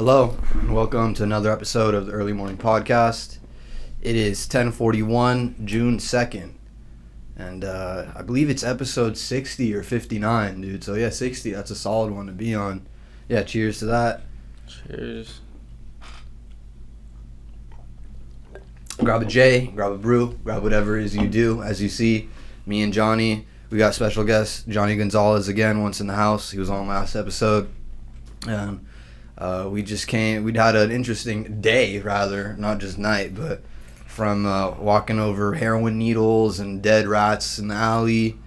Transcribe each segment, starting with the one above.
Hello, and welcome to another episode of the Early Morning Podcast. It is 10:41, June 2nd, and I believe it's episode 60 or 59, dude. So yeah, 60, that's a solid one to be on. Yeah, cheers to that. Cheers. Grab a J, grab a brew, grab whatever it is you do. As you see, me and Johnny, we got special guest, Johnnie Gonzalez again, once in the house. He was on last episode. And we'd had an interesting day, rather, not just night, but from walking over heroin needles and dead rats in the alley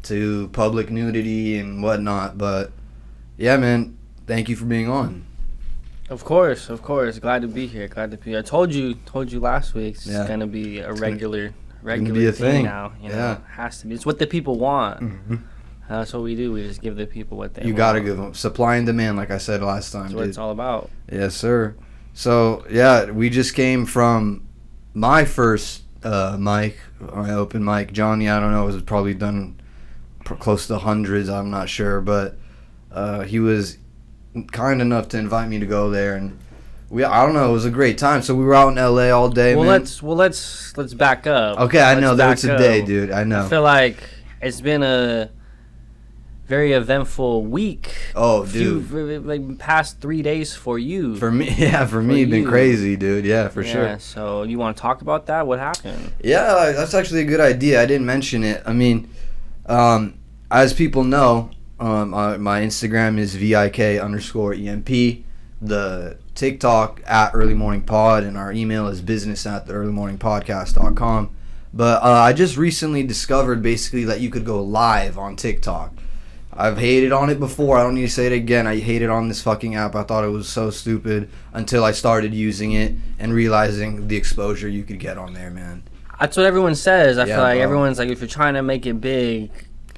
to public nudity and whatnot. But yeah, man, thank you for being on. Of course. Glad to be here. I told you last week it's gonna be a regular be a thing now. You know, it has to be. It's what the people want. Mm-hmm. That's what we do. We just give the people what they want. You gotta give them supply and demand, like I said last time. That's what it's all about. Yes, sir. So yeah, we just came from my first my open mic. Johnny, I don't know, was probably done close to hundreds. I'm not sure, but he was kind enough to invite me to go there, and I don't know, it was a great time. So we were out in LA all day. Let's back up. Okay, I know that it's a day, dude. I know. I feel like it's been a very eventful week. Oh, dude. Like past 3 days for you. For me, it's been crazy, dude. Yeah, for sure. Yeah, so you want to talk about that? What happened? Yeah, that's actually a good idea. I didn't mention it. I mean, as people know, my Instagram is VIK_EMP. The TikTok at Early Morning Pod, and our email is business@theearlymorningpodcast.com. But I just recently discovered basically that you could go live on TikTok. I've hated on it before. I don't need to say it again. I hated on this fucking app. I thought it was so stupid until I started using it and realizing the exposure you could get on there, man. That's what everyone says. I feel like everyone's like, if you're trying to make it big,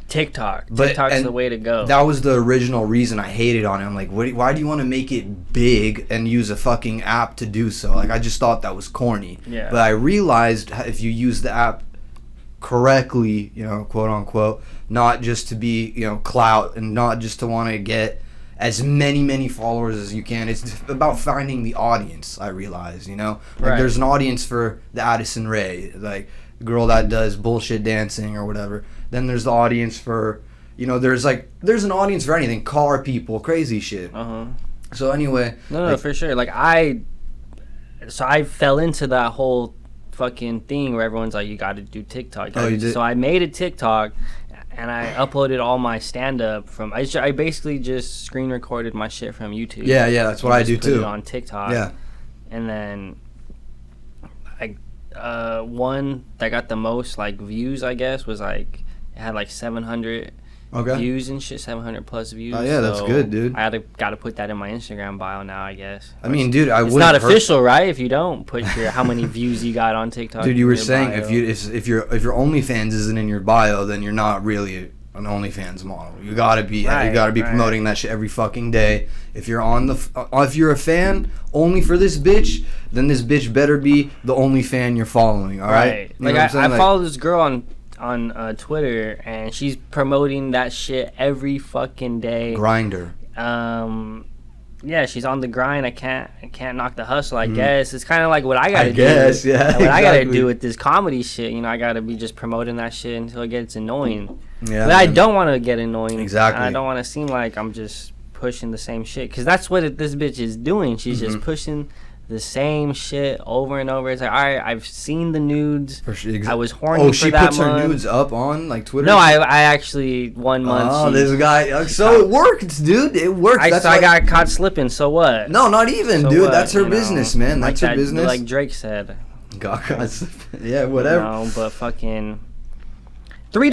TikTok's the way to go. That was the original reason I hated on it. I'm like, why do you want to make it big and use a fucking app to do so? Like, I just thought that was corny. Yeah. But I realized if you use the app correctly, quote unquote, not just to be, clout, and not just to want to get as many followers as you can. It's about finding the audience, I realize, Like, there's an audience for the Addison Rae, like, the girl that does bullshit dancing or whatever. Then there's the audience for, there's an audience for anything, car people, crazy shit. So anyway. No, for sure. Like, I fell into that whole fucking thing where everyone's like, you got to do TikTok. You did? So I made a TikTok, and I uploaded all my stand-up from. I basically just screen recorded my shit from YouTube. Yeah, that's what I do too. Put it on TikTok. Yeah. And then one that got the most views, I guess, was it had 700 views and shit, 700 plus views. Oh yeah, that's good, dude. I got to put that in my Instagram bio now, I guess. I mean, dude, it's not official, right? If you don't put how many views you got on TikTok. Dude, you were saying bio. if your OnlyFans isn't in your bio, then you're not really an OnlyFans model. You gotta be promoting that shit every fucking day. If you're if you're a fan only for this bitch, then this bitch better be the only fan you're following. All right. I follow this girl on Twitter, and she's promoting that shit every fucking day. Grinder. Yeah, she's on the grind. I can't knock the hustle, I guess. It's kind of like what I gotta do. Guess, yeah. What I gotta do with this comedy shit, I gotta be just promoting that shit until it gets annoying. Yeah. But I don't want to get annoying. Exactly. I don't want to seem like I'm just pushing the same shit, because that's what this bitch is doing. She's just pushing the same shit over and over. It's like, all right, I've seen the nudes. I was horny for that month. Oh, she puts her nudes up on Twitter? No, I actually 1 month. Oh, this guy. So it worked, dude. It worked. I got caught slipping. So what? No, not even, dude. That's her business, man. That's her business. Like Drake said. Got caught slipping. Yeah, whatever. But fucking $3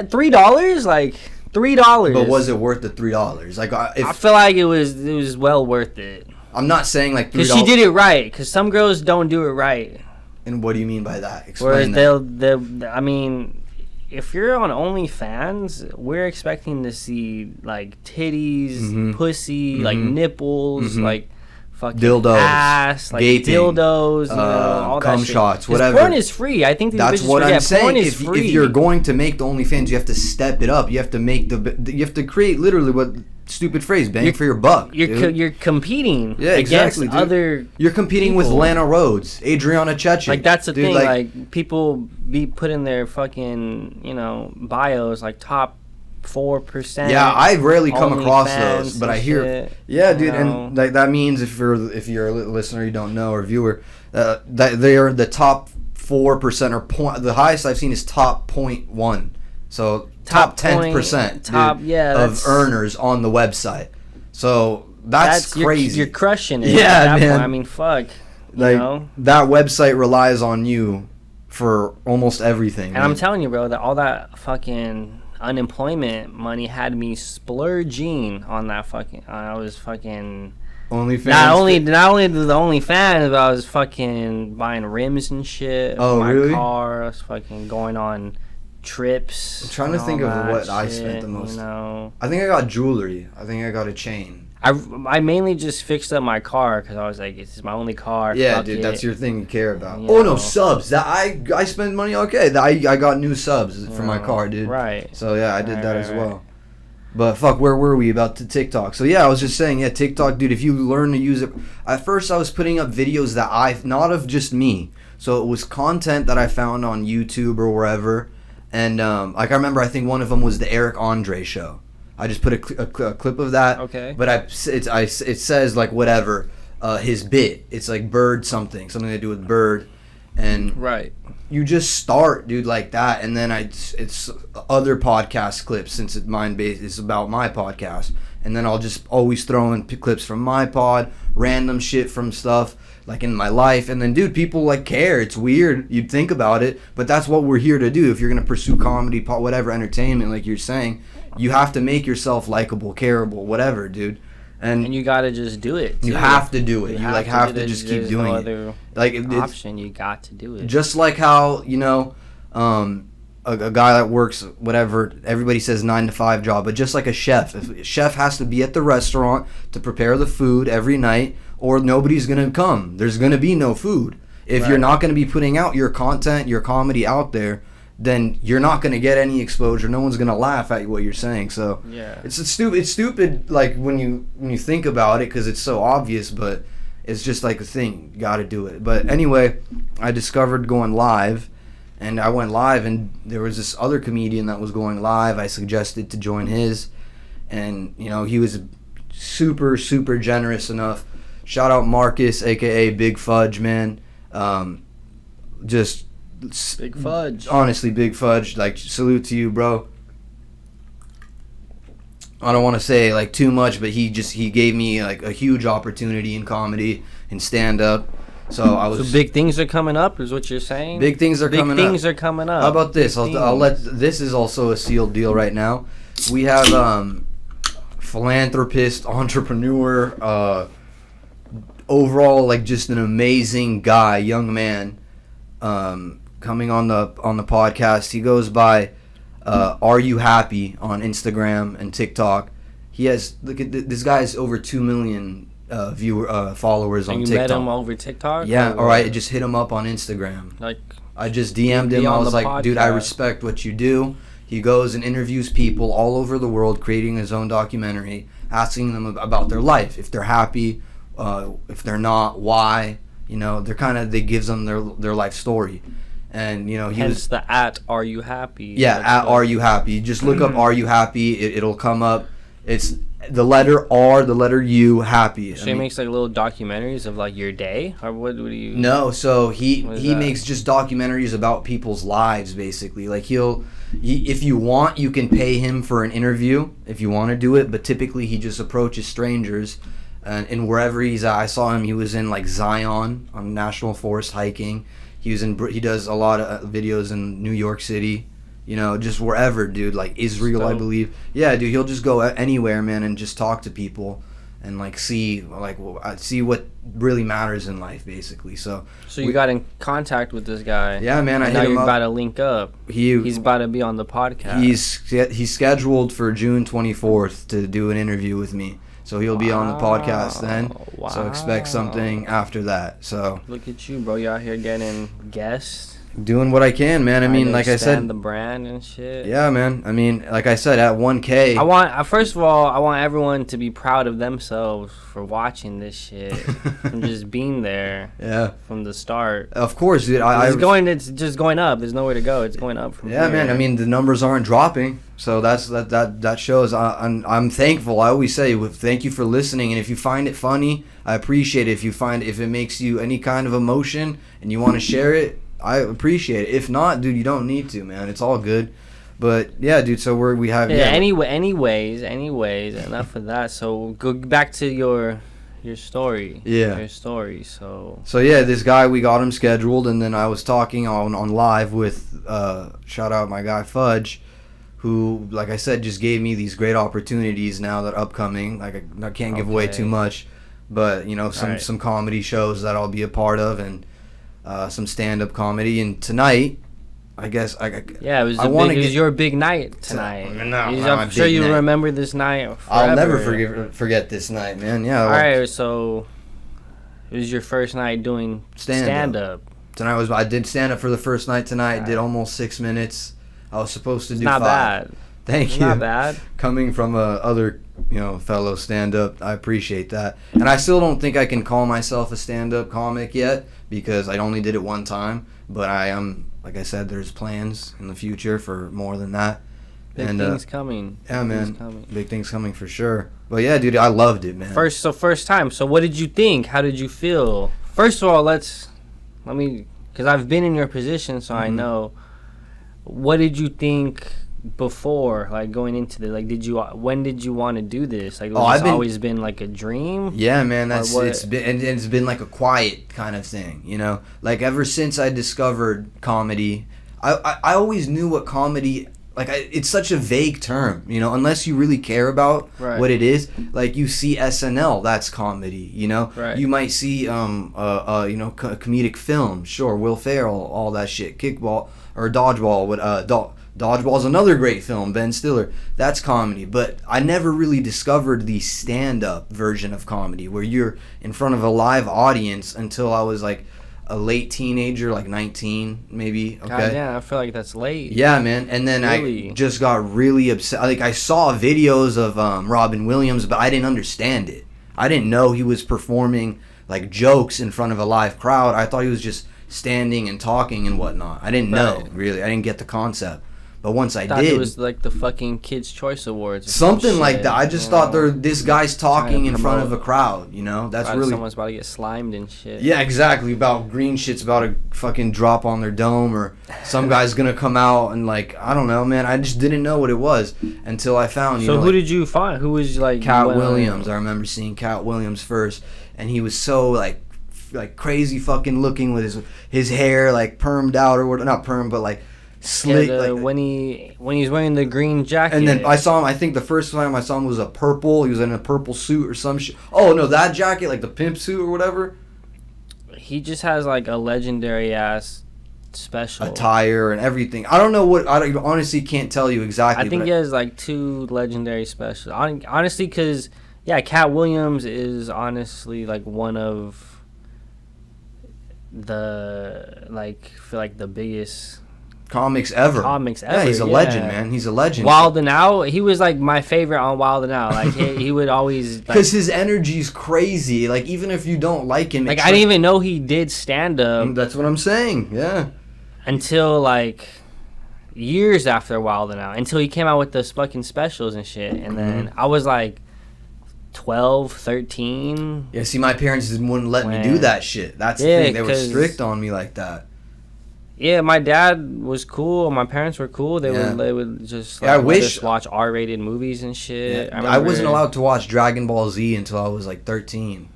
$3? Like $3. But was it worth the $3? I feel like it was well worth it. I'm not saying $3. Because she did it right. Because some girls don't do it right. And what do you mean by that? Explain that. I mean, if you're on OnlyFans, we're expecting to see titties, pussy, nipples, fucking dildos, ass, gaping, dildos, all that shit. Shots, whatever. Porn is free. I think that's what I'm saying. Porn is free. If you're going to make the OnlyFans, you have to step it up. You have to create literally what stupid phrase, bang for your buck. You're competing against other. You're competing people. with Lana Rhodes, Adriana Chechik. Like that's the thing. Like people be putting their fucking bios like top 4%. Yeah, I rarely come across those, but I hear. Shit, dude, and like that means if you're a listener, you don't know, or viewer, that they are the top 4% or point. The highest I've seen is top 0.1. So top 10% of earners on the website. So that's crazy. You're crushing it. Yeah, man. I mean, fuck. Like that website relies on you for almost everything. And I'm telling you, bro, that all that fucking unemployment money had me splurging on that fucking. I was fucking. OnlyFans. Not only the OnlyFans, but I was fucking buying rims and shit. Oh, for my really? car. I was fucking going on trips. I'm trying to think of what I spent the most. I think I got jewelry. I think I got a chain. I mainly just fixed up my car because I was like, it's my only car. Yeah, dude, that's your thing you care about. No, subs. That I spend money. Okay, I got new subs for my car, dude. Right. So yeah, I did that as well. But fuck, where were we about to TikTok? So yeah, I was just saying, TikTok, dude. If you learn to use it, at first I was putting up videos that not of just me. So it was content that I found on YouTube or wherever, and like I remember, I think one of them was the Eric Andre show. I just put a clip of that. Okay. But it says like whatever his bit. It's like Bird something to do with Bird, and right. You just start, dude, like that, and then it's other podcast clips since it's about my podcast, and then I'll just always throw in clips from my pod, random shit from stuff like in my life, and then dude, people like care. It's weird, you'd think about it, but that's what we're here to do. If you're gonna pursue comedy, whatever, entertainment, like you're saying, you have to make yourself likable, careable, whatever, dude. And you gotta just do it. You have to do it. You have to just keep doing it. Like option, you got to do it. Just like how a guy that works whatever, everybody says 9 to 5 job, but just like a chef. If a chef has to be at the restaurant to prepare the food every night, or nobody's gonna come. There's gonna be no food. If you're not gonna be putting out your content, your comedy out there, then you're not going to get any exposure. No one's going to laugh at what you're saying. So it's stupid like when you think about it, because it's so obvious, but it's just like a thing. You got to do it. But anyway, I discovered going live, and I went live, and there was this other comedian that was going live. I suggested to join his, and he was super, super generous enough. Shout out Marcus, aka Big Fudge, man. Just Big Fudge. Honestly, Big Fudge. Like, salute to you, bro. I don't want to say like too much, but he gave me like a huge opportunity in comedy and stand up. So big things are coming up, is what you're saying? Big things are coming up. Big things are coming up. How about this? I'll let. This is also a sealed deal right now. We have philanthropist, entrepreneur, overall like just an amazing guy, young man. Coming on the podcast. He goes by Are You Happy on Instagram and TikTok. He has, look at this guy has over 2 million followers on TikTok. And you met him over TikTok? Yeah, or I just hit him up on Instagram. Like, I just DM'd him. I was like, podcast. Dude, I respect what you do. He goes and interviews people all over the world, creating his own documentary, asking them about their life, if they're happy, if they're not, why. They gives them their life story. And hence the Are You Happy? Yeah, at Are You Happy. Just look up Are You Happy. It'll come up. It's the letter R, the letter U, happy. So he makes like little documentaries of like your day, or what do you? No, so he makes just documentaries about people's lives, basically. Like if you want, you can pay him for an interview if you want to do it. But typically, he just approaches strangers, and wherever he's at. I saw him. He was in like Zion on National Forest hiking. He does a lot of videos in New York City, just wherever, dude, like Israel, I believe. Yeah, dude, he'll just go anywhere, man, and just talk to people and like see what really matters in life, basically. So you got in contact with this guy. Yeah, man, I hit him up. Now you're about to link up. He's about to be on the podcast. He's scheduled for June 24th to do an interview with me. So he'll be on the podcast then. Wow. So expect something after that. So look at you, bro. You out here getting guests. Doing what I can, man. I mean, like I said, the brand and shit. Yeah, man. I mean, like I said, at 1K, first of all, I want everyone to be proud of themselves for watching this shit, from just being there. Yeah. From the start. Of course, dude. It's just going up. There's nowhere to go. It's going up from here. Yeah, man. I mean, the numbers aren't dropping, so that shows. I'm thankful. I always say, thank you for listening, and if you find it funny, I appreciate it. If it makes you any kind of emotion and you want to share it, I appreciate it. If not, dude, you don't need to, man. It's all good. But yeah, dude. So we have. Yeah. Anyways. Enough of that. So go back to your story. Yeah. Your story. So yeah, this guy, we got him scheduled, and then I was talking on live with shout out my guy Fudge, who, like I said, just gave me these great opportunities now that are upcoming. Like I can't give away too much, but some comedy shows that I'll be a part of, and some stand-up comedy. And tonight, I guess it was your big night tonight. I'm sure you remember this night forever. I'll never forget this night, man. Yeah. All right, so it was your first night doing stand-up. Tonight I did stand-up for the first night tonight. Right. Did almost 6 minutes. I was supposed to do 5. Not bad. Thank you. Not bad. Coming from other fellow stand-up, I appreciate that. And I still don't think I can call myself a stand-up comic yet, because I only did it one time. But I am, like I said, there's plans in the future for more than that. Big things coming. Yeah, man. Big things coming for sure. But yeah, dude, I loved it, man. First time. So what did you think? How did you feel? First of all, let me, because I've been in your position, so I know. What did you think before, like, going into the, like, when did you want to do this? Like, was this always been like a dream? Yeah, man. It's been like a quiet kind of thing, like ever since I discovered comedy. I always knew what comedy, like, it's such a vague term, unless you really care about what it is. Like, you see SNL, that's comedy, Right. You might see comedic film, sure, Will Ferrell, all that shit, kickball or dodgeball. Dodgeball's another great film, Ben Stiller. That's comedy. But I never really discovered the stand-up version of comedy, where you're in front of a live audience, until I was like a late teenager, like 19 maybe. Okay. God, yeah, I feel like that's late. Yeah, man. And then I just got really upset. Like, I saw videos of Robin Williams, but I didn't understand it. I didn't know he was performing like jokes in front of a live crowd. I thought he was just standing and talking and whatnot. I didn't know, really. I didn't get the concept. But once I did, it was like the fucking Kids' Choice Awards. Something like that. I just thought this guy's talking in front of a crowd. That's really. Someone's about to get slimed and shit. Yeah, exactly. About green shit's about to fucking drop on their dome, or some guy's gonna come out and, like, I don't know, man. I just didn't know what it was until I found. So who did you find? Who was like Cat Williams? I remember seeing Cat Williams first, and he was so like crazy fucking looking with his hair like permed out, or what? Not permed, but like. Slick, when he's wearing the green jacket. And then I saw him, I think the first time I saw him was he was in a purple suit or some shit. Oh no, that jacket, like the pimp suit or whatever. He just has like a legendary ass special attire and everything. I don't know what, I honestly can't tell you exactly. I think he has like 2 legendary specials. Honestly, because Cat Williams is honestly like one of the the biggest comics ever. Yeah, he's a legend, man. He's a legend. Wild 'N Out, he was like my favorite on Wild 'N Out. Like he would always, because his energy's crazy. Like, even if you don't like him, like, I didn't even know he did stand up. That's what I'm saying. Yeah. Until like years after Wild 'N Out, until he came out with those fucking specials and shit, and then I was like 12, 13. Yeah, see, my parents wouldn't let me do that shit. That's the thing. They were strict on me like that. Yeah, my dad was cool. My parents were cool. They would just let us watch R-rated movies and shit. Yeah, I wasn't allowed to watch Dragon Ball Z until I was like 13.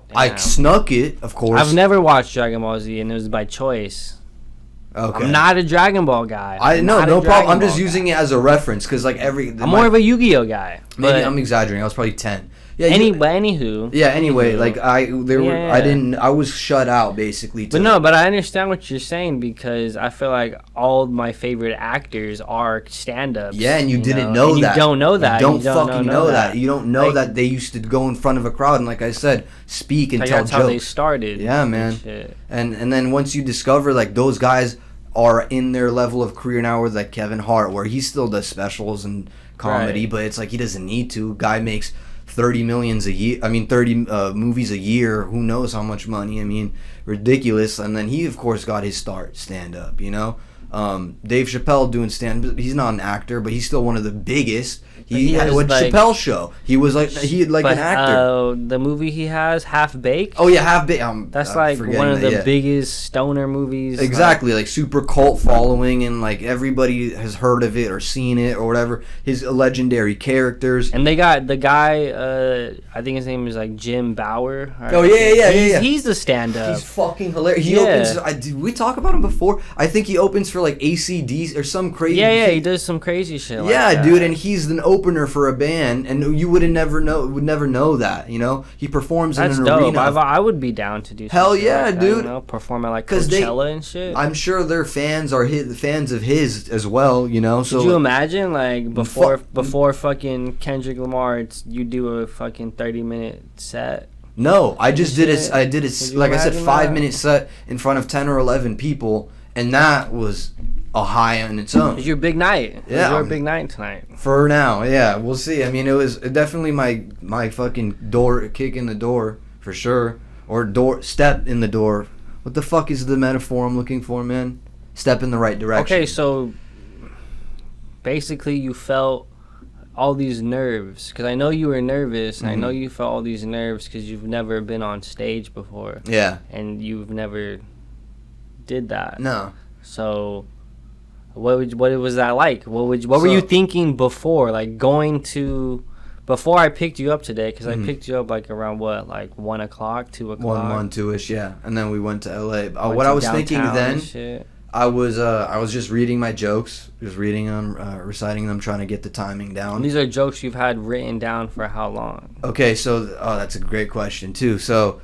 Damn. I snuck it, of course. I've never watched Dragon Ball Z, and it was by choice. Okay. I'm not a Dragon Ball guy. No problem. I'm just using it as a reference, because like I'm more of a Yu-Gi-Oh guy. Maybe I'm exaggerating. I was probably 10. Yeah. Anywho. Yeah. Anyway, like I was shut out basically. But I understand what you're saying, because I feel like all my favorite actors are stand-ups. Yeah, and you didn't know that. You don't know that. You don't fucking know that. You don't know that they used to go in front of a crowd and, like I said, speak and tell jokes. That's how they started. Yeah, man. Shit. And then once you discover like those guys are in their level of career now, with like Kevin Hart, where he still does specials and comedy, but it's like he doesn't need to. Guy makes 30 millions a year. I mean, 30 movies a year. Who knows how much money? I mean, ridiculous. And then he, of course, got his start stand up. You know, Dave Chappelle doing stand up. He's not an actor, but he's still one of the biggest. He had what like, Chappelle show. He was like an actor. The movie he has, Half Baked. Oh yeah, Half Baked. That's like one of the biggest stoner movies. Exactly, like super cult following, and like everybody has heard of it or seen it or whatever. His legendary characters. And they got the guy. I think his name is like Jim Bauer. Oh yeah. He's the stand-up. He's fucking hilarious. He opens. Did we talk about him before? I think he opens for like ACD or some crazy. Yeah, he does some crazy shit. Yeah, like that. Dude, and he's an opener for a band, and you would never know that. You know, he performs in an arena. I would be down to do. Hell yeah, like dude! That, you know, perform at like Coachella and shit. I'm sure their fans are fans of his as well. You know, so could you imagine like before fucking Kendrick Lamar, you do a fucking 30-minute set. No, I just did it. I did it like I said, 5-minute set in front of 10 or 11 people, and that was a high on its own. It's your big night. Yeah, it's your big night tonight. For now, yeah, we'll see. I mean, it was definitely my fucking kick in the door for sure, or step in the door. What the fuck is the metaphor I'm looking for, man? Step in the right direction. Okay, so basically you felt all these nerves, because I know you were nervous, and I know you felt all these nerves because you've never been on stage before. Yeah. And you've never did that. No. So what was that like? What were you thinking before, like before I picked you up today? Because I picked you up like around what, like 1 o'clock, 2 o'clock, 1, 2ish, yeah. And then we went to LA. What I was thinking then, I was just reading my jokes, just reading them, reciting them, trying to get the timing down. These are jokes you've had written down for how long? Okay, so that's a great question too. So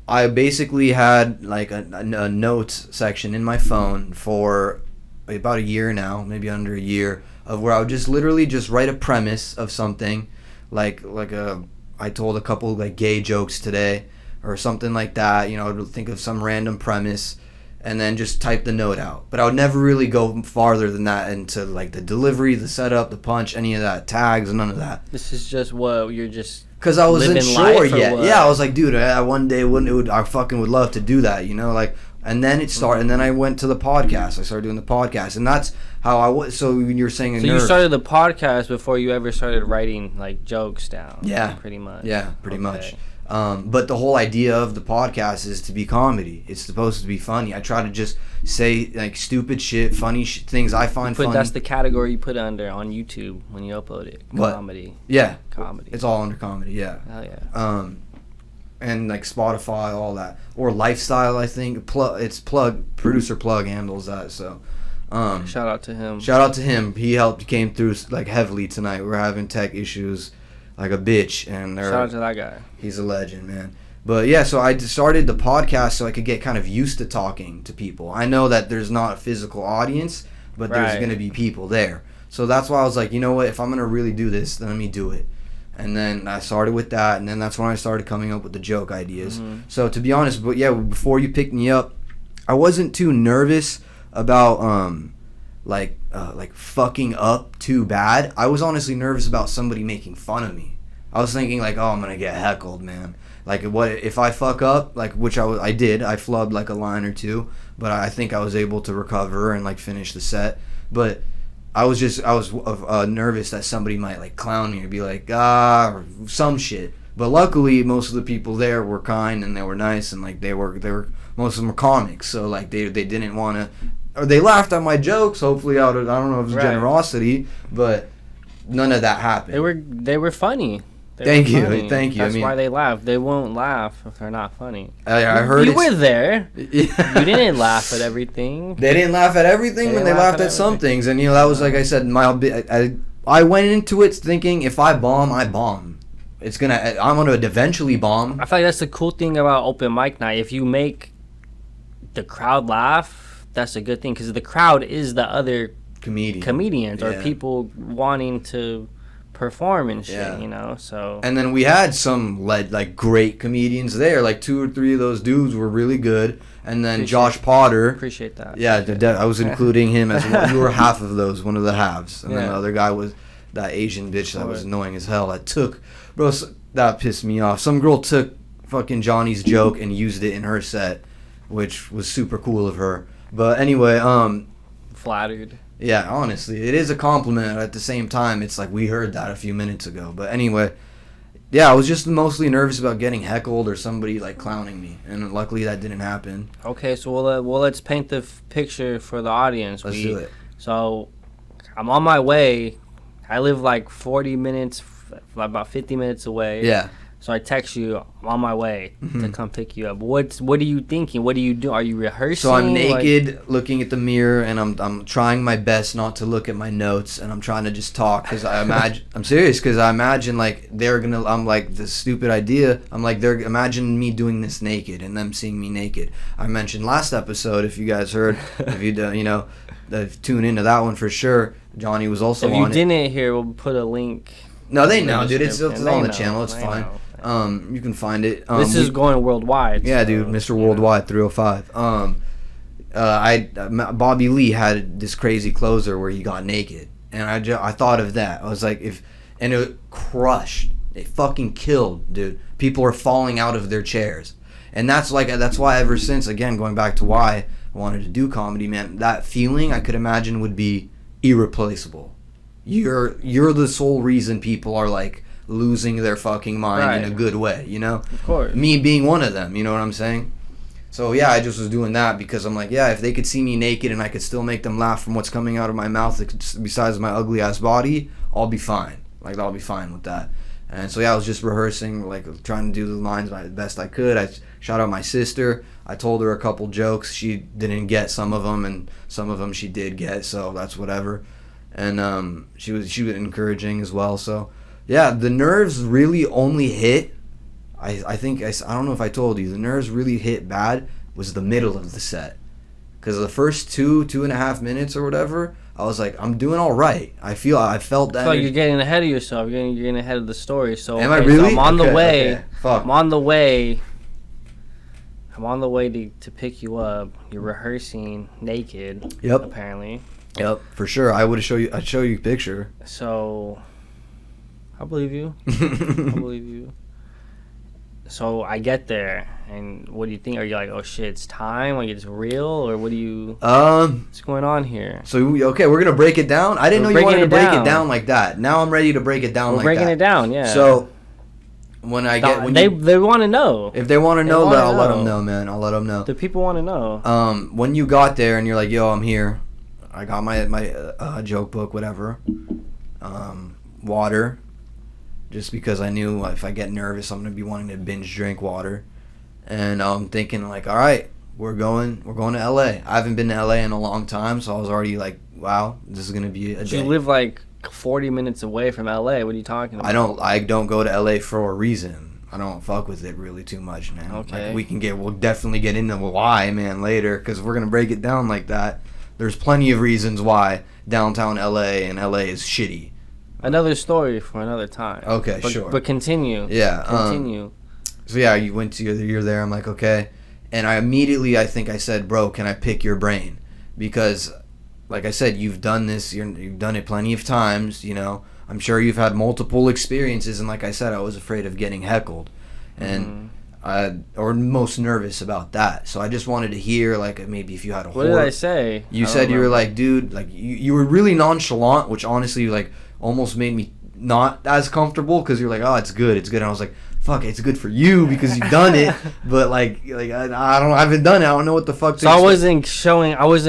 I basically had like a notes section in my phone for about a year now, maybe under a year, of where I would just literally just write a premise of something, I told a couple like gay jokes today or something like that. You know, I would think of some random premise and then just type the note out. But I would never really go farther than that into like the delivery, the setup, the punch, any of that, tags, none of that. This is just what you're just. Because I wasn't sure yet. Yeah, I was like, dude, one day I fucking would love to do that, you know, like. And then it started, and then I went to the podcast. I started doing the podcast, and that's how I was. So you're saying, so you started the podcast before you ever started writing like jokes down. Yeah, pretty much. Yeah, pretty much. But the whole idea of the podcast is to be comedy. It's supposed to be funny. I try to just say like stupid shit, funny things I find funny. That's the category you put under on YouTube when you upload it. Comedy. Yeah, comedy. It's all under comedy. Yeah. Hell yeah. And like Spotify, all that, or lifestyle. I think producer plug handles that. So, shout out to him. Shout out to him. He came through like heavily tonight. We're having tech issues, like a bitch, and shout out to that guy. He's a legend, man. But yeah, so I started the podcast so I could get kind of used to talking to people. I know that there's not a physical audience, but there's gonna be people there. So that's why I was like, you know what? If I'm gonna really do this, then let me do it. And then I started with that, and then that's when I started coming up with the joke ideas. So to be honest, but yeah, before you picked me up, I wasn't too nervous about like fucking up too bad. I was honestly nervous about somebody making fun of me. I was thinking like, oh, I'm gonna get heckled, man. Like, what if I fuck up? Like, which I did. I flubbed like a line or two, but I think I was able to recover and like finish the set. But I was nervous that somebody might like clown me or be like or some shit. But luckily, most of the people there were kind and they were nice, and like they were most of them were comics, so like they didn't want to, or they laughed at my jokes. Hopefully, out of, I don't know if it was generosity, but none of that happened. They were funny. Thank you. That's why they laugh. They won't laugh if they're not funny. I heard you were there. You didn't laugh at everything. They didn't laugh at everything, but they laughed at some things. And that was, like I said, I went into it thinking if I bomb, I bomb. I'm gonna eventually bomb. I feel like that's the cool thing about open mic night. If you make the crowd laugh, that's a good thing, because the crowd is the other comedians or people wanting to perform and shit, you know. So and then we had some like great comedians there. Like 2 or 3 of those dudes were really good. And then Josh Potter. Appreciate that. Yeah, I was including him as one. You were half of those, one of the halves. And then the other guy was that Asian bitch that was annoying as hell. That pissed me off. Some girl took fucking Johnny's joke and used it in her set, which was super cool of her. But anyway, flattered. Yeah, honestly, it is a compliment. At the same time, it's like we heard that a few minutes ago. But anyway, yeah, I was just mostly nervous about getting heckled or somebody like clowning me, and luckily that didn't happen. Okay, so let's paint the picture for the audience. Let's do it. So, I'm on my way. I live like 40 minutes, about 50 minutes away. Yeah. So I text you, I'm on my way to come pick you up. What are you thinking? What do you do? Are you rehearsing? So I'm naked, looking at the mirror, and I'm trying my best not to look at my notes, and I'm trying to just talk because I imagine I'm serious because I imagine like I'm like this stupid idea. I'm like they're imagining me doing this naked and them seeing me naked. I mentioned last episode, if you guys heard, if you tune into that one for sure. Johnny was also on it. If you didn't hear, we'll put a link. No, they know, dude. It's on the channel. It's fine. You can find it. This is going worldwide. Yeah, so, dude, Mr. Worldwide 305. Bobby Lee had this crazy closer where he got naked, and I thought of that. I was like, and it crushed. It fucking killed, dude. People are falling out of their chairs, and that's why ever since, again, going back to why I wanted to do comedy, man, that feeling I could imagine would be irreplaceable. You're the sole reason people are like losing their fucking mind in a good way, you know? Of course. Me being one of them, you know what I'm saying? So yeah, I just was doing that because I'm like, yeah, if they could see me naked and I could still make them laugh from what's coming out of my mouth besides my ugly ass body, I'll be fine. Like, I'll be fine with that. And so yeah, I was just rehearsing, like trying to do the lines the best I could. I shout out my sister. I told her a couple jokes. She didn't get some of them, and some of them she did get, so that's whatever. And she was encouraging as well, so yeah, the nerves really only hit, I think, I don't know if I told you, the nerves really hit bad was the middle of the set. Because the first 2.5 minutes or whatever, I was like, I'm doing all right. I felt that. So you're getting ahead of yourself. You're getting ahead of the story. So am I really? So I'm on the way. Okay. Fuck. I'm on the way to pick you up. You're rehearsing naked. Yep. Apparently. Yep, for sure. I'd show you a picture. So I believe you. I believe you. So I get there, and what do you think? Are you like, oh shit, it's time? Like, it's real, or what do you? What's going on here? So okay, we're gonna break it down. I didn't know you wanted to break it down like that. Now I'm ready to break it down like that. We're breaking it down, yeah. So they want to know. If they want to know, I'll let them know, man. I'll let them know. The people want to know. When you got there and you're like, yo, I'm here. I got my joke book, whatever. Water. Just because I knew if I get nervous, I'm gonna be wanting to binge drink water, and I'm thinking like, all right, we're going to LA. I haven't been to LA in a long time, so I was already like, wow, this is gonna be a day. You live like 40 minutes away from LA. What are you talking about? I don't go to LA for a reason. I don't fuck with it really too much, man. Okay. Like, we'll definitely get into why, man, later, because we're gonna break it down like that. There's plenty of reasons why downtown LA and LA is shitty. Another story for another time. Okay, sure. But continue. Yeah. Continue. So yeah, you're there. I'm like, okay. And I think I said, bro, can I pick your brain? Because, like I said, you've done this. You've done it plenty of times, you know. I'm sure you've had multiple experiences. And like I said, I was afraid of getting heckled. And or most nervous about that. So I just wanted to hear, like, maybe if you had a What did I say? You said you were like, dude, like, you were really nonchalant, which honestly, like, almost made me not as comfortable because you're like, oh, it's good. And I was like, fuck, it's good for you because you've done it. But like I haven't done it. I don't know what the fuck. So I wasn't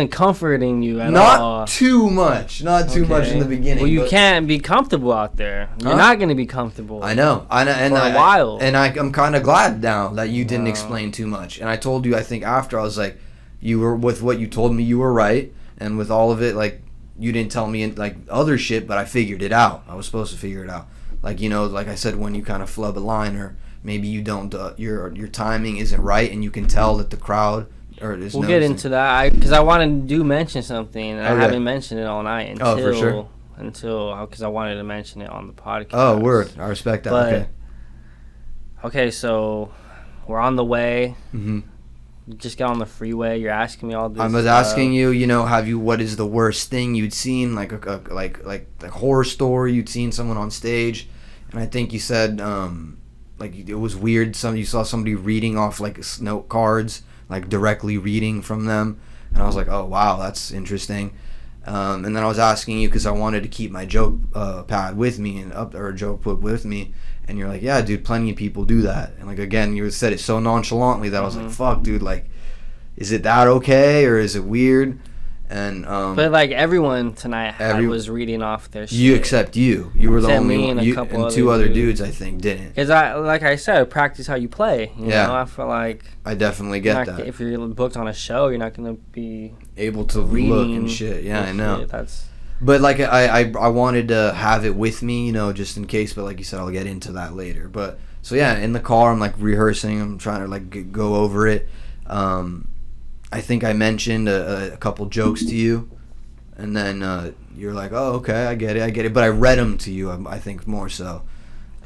comforting you at all. Not too much in the beginning. Well, you can't be comfortable out there. You're not gonna be comfortable. I know. And for a while. And I'm kind of glad now that you didn't explain too much. And I told you, I think after, I was like, you were with what you told me, you were right, and with all of it, like. You didn't tell me like other shit, but I figured it out. I was supposed to figure it out. Like, you know, like I said, when you kind of flub a line, or maybe you don't, your timing isn't right, and you can tell that the crowd We'll get into that because I wanted to mention something, and I haven't mentioned it all night until until because I wanted to mention it on the podcast. Oh, word! I respect that. But, okay, so we're on the way. Mm-hmm. You just got on the freeway. You're asking me all this. I was asking you, what is the worst thing you'd seen, like a horror story you'd seen someone on stage, and I think you said it was weird. You saw somebody reading off like note cards, like directly reading from them, and I was like, oh wow, that's interesting. And then I was asking you because I wanted to keep my joke pad with me or joke book with me. And you're like, yeah, dude, plenty of people do that. And, like, again, you said it so nonchalantly that I was like, fuck, dude, like, is it that okay or is it weird? And but, like, everyone tonight was reading off their shit. Except you. You were the only one. And two other dudes, I think, didn't. Because, like I said, practice how you play. You know? I feel like... I definitely get that. If you're booked on a show, you're not going to be... able to look and shit. Yeah, I know. But, like, I wanted to have it with me, just in case. But, like you said, I'll get into that later. But, so, yeah, in the car, I'm, like, rehearsing. I'm trying to, like, go over it. I think I mentioned a couple jokes to you. And then you're like, oh, okay, I get it. But I read them to you, I think, more so.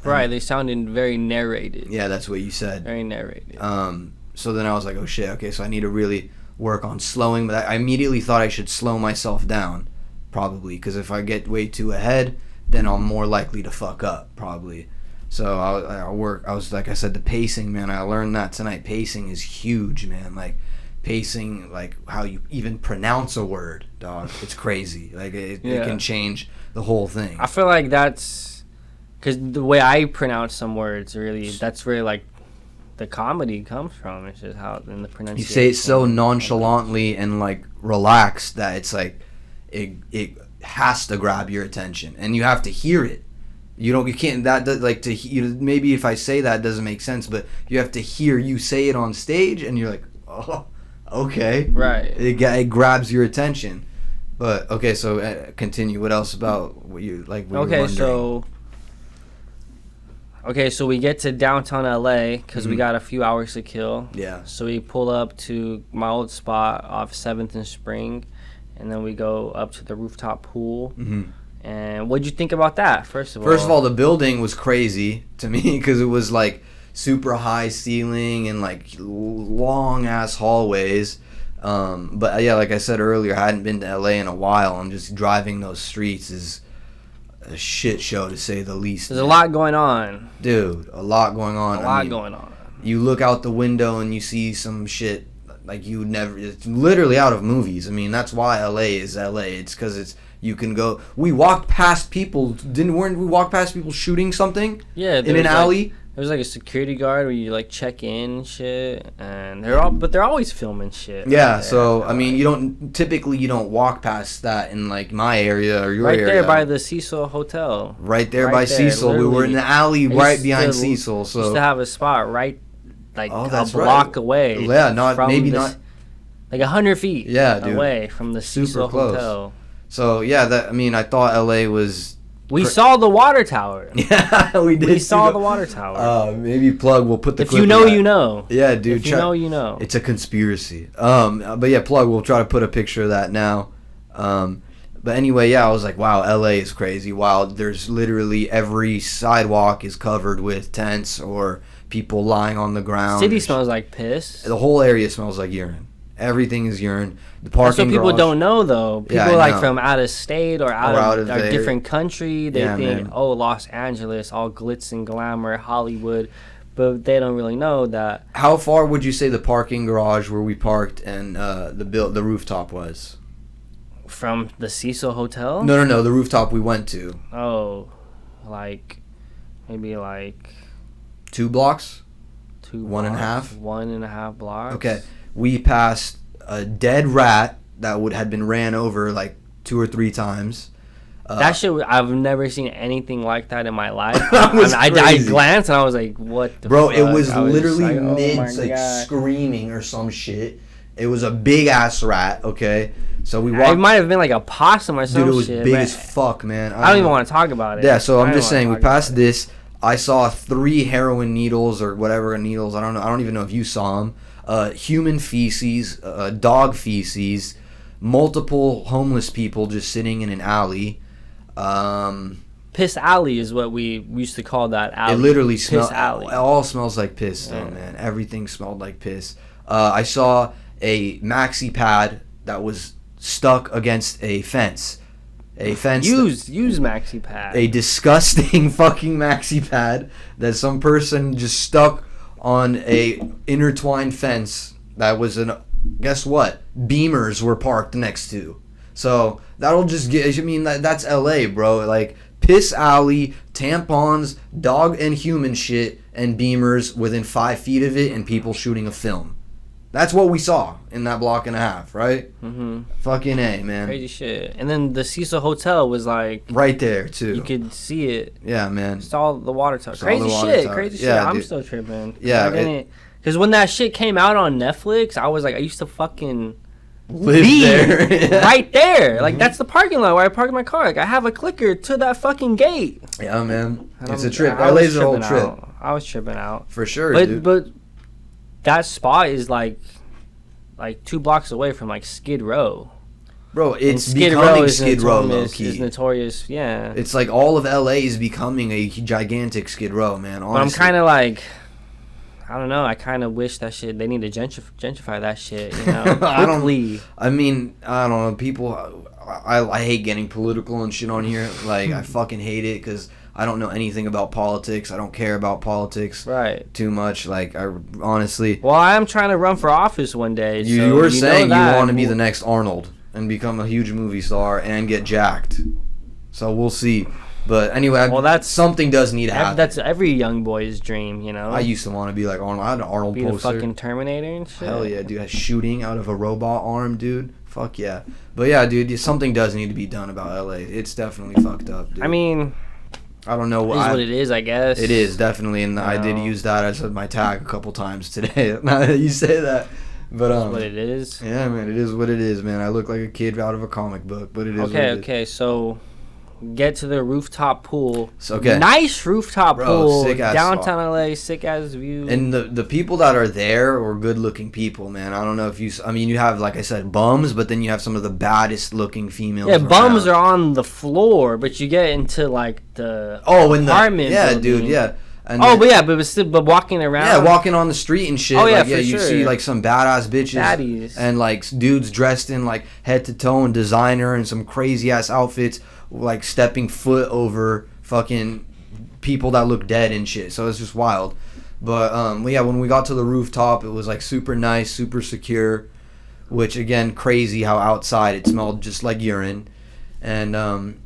Right, they sounded very narrated. Yeah, that's what you said. Very narrated. So then I was like, oh, shit, okay, so I need to really work on slowing. But I immediately thought I should slow myself down. Probably, because if I get way too ahead, then I'm more likely to fuck up, probably. So I was like I said, the pacing, man, I learned that tonight. Pacing is huge, man. Like, pacing, like, how you even pronounce a word, dog. It's crazy. Like, it can change the whole thing. I feel like that's... Because the way I pronounce some words, really, that's where, like, the comedy comes from. It's just how, in the pronunciation. You say it so nonchalantly and, like, relaxed that it's, like... It has to grab your attention, and you have to hear it. You can't maybe if I say that it doesn't make sense, but you have to hear you say it on stage, and you're like, oh, okay, right. It grabs your attention. But okay, so continue. What else about what you like? What so we get to downtown LA because we got a few hours to kill. Yeah. So we pull up to my old spot off 7th and Spring. And then we go up to the rooftop pool. Mm-hmm. And what'd you think about that, first of all? First of all, the building was crazy to me because it was, like, super high ceiling and, like, long-ass hallways. But, yeah, like I said earlier, I hadn't been to L.A. in a while. And just driving those streets is a shit show, to say the least. There's a lot going on. Dude, a lot going on. A lot going on. You look out the window and you see some shit... Like, you would never... It's literally out of movies. I mean, that's why L.A. is L.A. It's because you can go... We walked past people... Weren't we walk past people shooting something? Yeah. In an alley? There was, like, a security guard where you, like, check in and shit. And they're always filming shit. Yeah, so, I mean, you don't walk past that in, like, my area or your area. Right there by the Cecil Hotel. Right there by Cecil. Literally. We were in the alley right behind Cecil, so... Used to have a spot right... Like a block away. Yeah, not 100 feet. Yeah, dude. Away from the Cecil Hotel. So yeah, I thought LA was. We saw the water tower. Yeah, we did. We saw the water tower. Maybe Plug will put the. If you know, you know. Yeah, dude. If you know, you know. It's a conspiracy. But yeah, Plug. We'll try to put a picture of that now. But anyway, yeah, I was like, wow, LA is crazy. Wow, there's literally every sidewalk is covered with tents or people lying on the ground. City smells like piss. The whole area smells like urine. Everything is urine. The parking That's what people garage, don't know, though. People from out of state or out of a different country, they think, man. Oh, Los Angeles, all glitz and glamour, Hollywood. But they don't really know that. How far would you say the parking garage where we parked and the rooftop was? From the Cecil Hotel? No, the rooftop we went to. Oh, maybe 2 blocks? 1.5? 1.5 blocks. Okay. We passed a dead rat that had been ran over 2 or 3 times. That shit, I've never seen anything like that in my life. I glanced and I was like, what the Bro, fuck? it was literally screaming or some shit. It was a big-ass rat, okay? So we walked... It might have been like a possum or some shit. Dude, it was big as fuck, man. I don't even want to talk about it. Yeah, so I'm just saying, we passed this... I saw 3 heroin needles or whatever needles. I don't know. I don't even know if you saw them. Human feces, dog feces, multiple homeless people just sitting in an alley. Piss Alley is what we used to call that alley. It literally Piss Alley. It all smells like piss, though, man. Everything smelled like piss. I saw a maxi pad that was stuck against a fence. Used maxi pad. A disgusting fucking maxi pad that some person just stuck on a intertwined fence that was guess what? Beamers were parked next to. So that'll just get. I mean, that's LA, bro. Like Piss Alley, tampons, dog and human shit, and Beamers within 5 feet of it, and people shooting a film. That's what we saw in that block and a half, right? Mm-hmm. Fucking A, man. Crazy shit. And then the Cecil Hotel was like right there too. You could see it. Yeah, man. Saw the water tower. Crazy shit. Yeah, I'm dude. still tripping. Yeah. Because when that shit came out on Netflix, I was like, I used to fucking live there. Right there. Like, that's the parking lot where I parked my car. Like, I have a clicker to that fucking gate. Yeah, man. It's a trip. LA's a whole trip. I was tripping out. For sure, dude. But that spot is like 2 blocks away from like Skid Row. Bro, it's becoming Skid Row, low-key. It's notorious, yeah. It's like all of LA is becoming a gigantic Skid Row, man, honestly. But I'm kind of like, I don't know, I kind of wish that shit, they need to gentrify that shit, you know, quickly. I don't know, people, I hate getting political and shit on here. Like, I fucking hate it because I don't know anything about politics. I don't care about politics too much. Like, I honestly... Well, I'm trying to run for office one day. You were saying you want to be the next Arnold and become a huge movie star and get jacked. So we'll see. But anyway, something does need to happen. That's every young boy's dream, you know? I used to want to be like Arnold. I had an Arnold poster. Be the fucking Terminator and shit. Hell yeah, dude. Shooting out of a robot arm, dude. Fuck yeah. But yeah, dude, something does need to be done about LA. It's definitely fucked up, dude. I mean... I don't know what it is, I guess. It is, definitely, and I did use that as my tag a couple times today. Now that you say that. But that's what it is. Yeah, man, it is what it is, man. I look like a kid out of a comic book, but it is Okay, so get to the rooftop pool. Okay. Nice rooftop pool. Sick-ass downtown spot. LA, sick-ass view. And the people that are there are good-looking people, man. I don't know if you... I mean, you have, like I said, bums, but then you have some of the baddest-looking females around. Bums are on the floor, but you get into, like, the apartment building. Dude, yeah. And but walking around. Yeah, walking on the street and shit. Oh, yeah, like, for you sure. see, like, some badass bitches. Baddies. And, like, dudes dressed in, like, head-to-toe and designer and some crazy-ass outfits, like, stepping foot over fucking people that look dead and shit. So it's just wild. But, yeah, when we got to the rooftop, it was, like, super nice, super secure. Which, again, crazy how outside it smelled just like urine. And,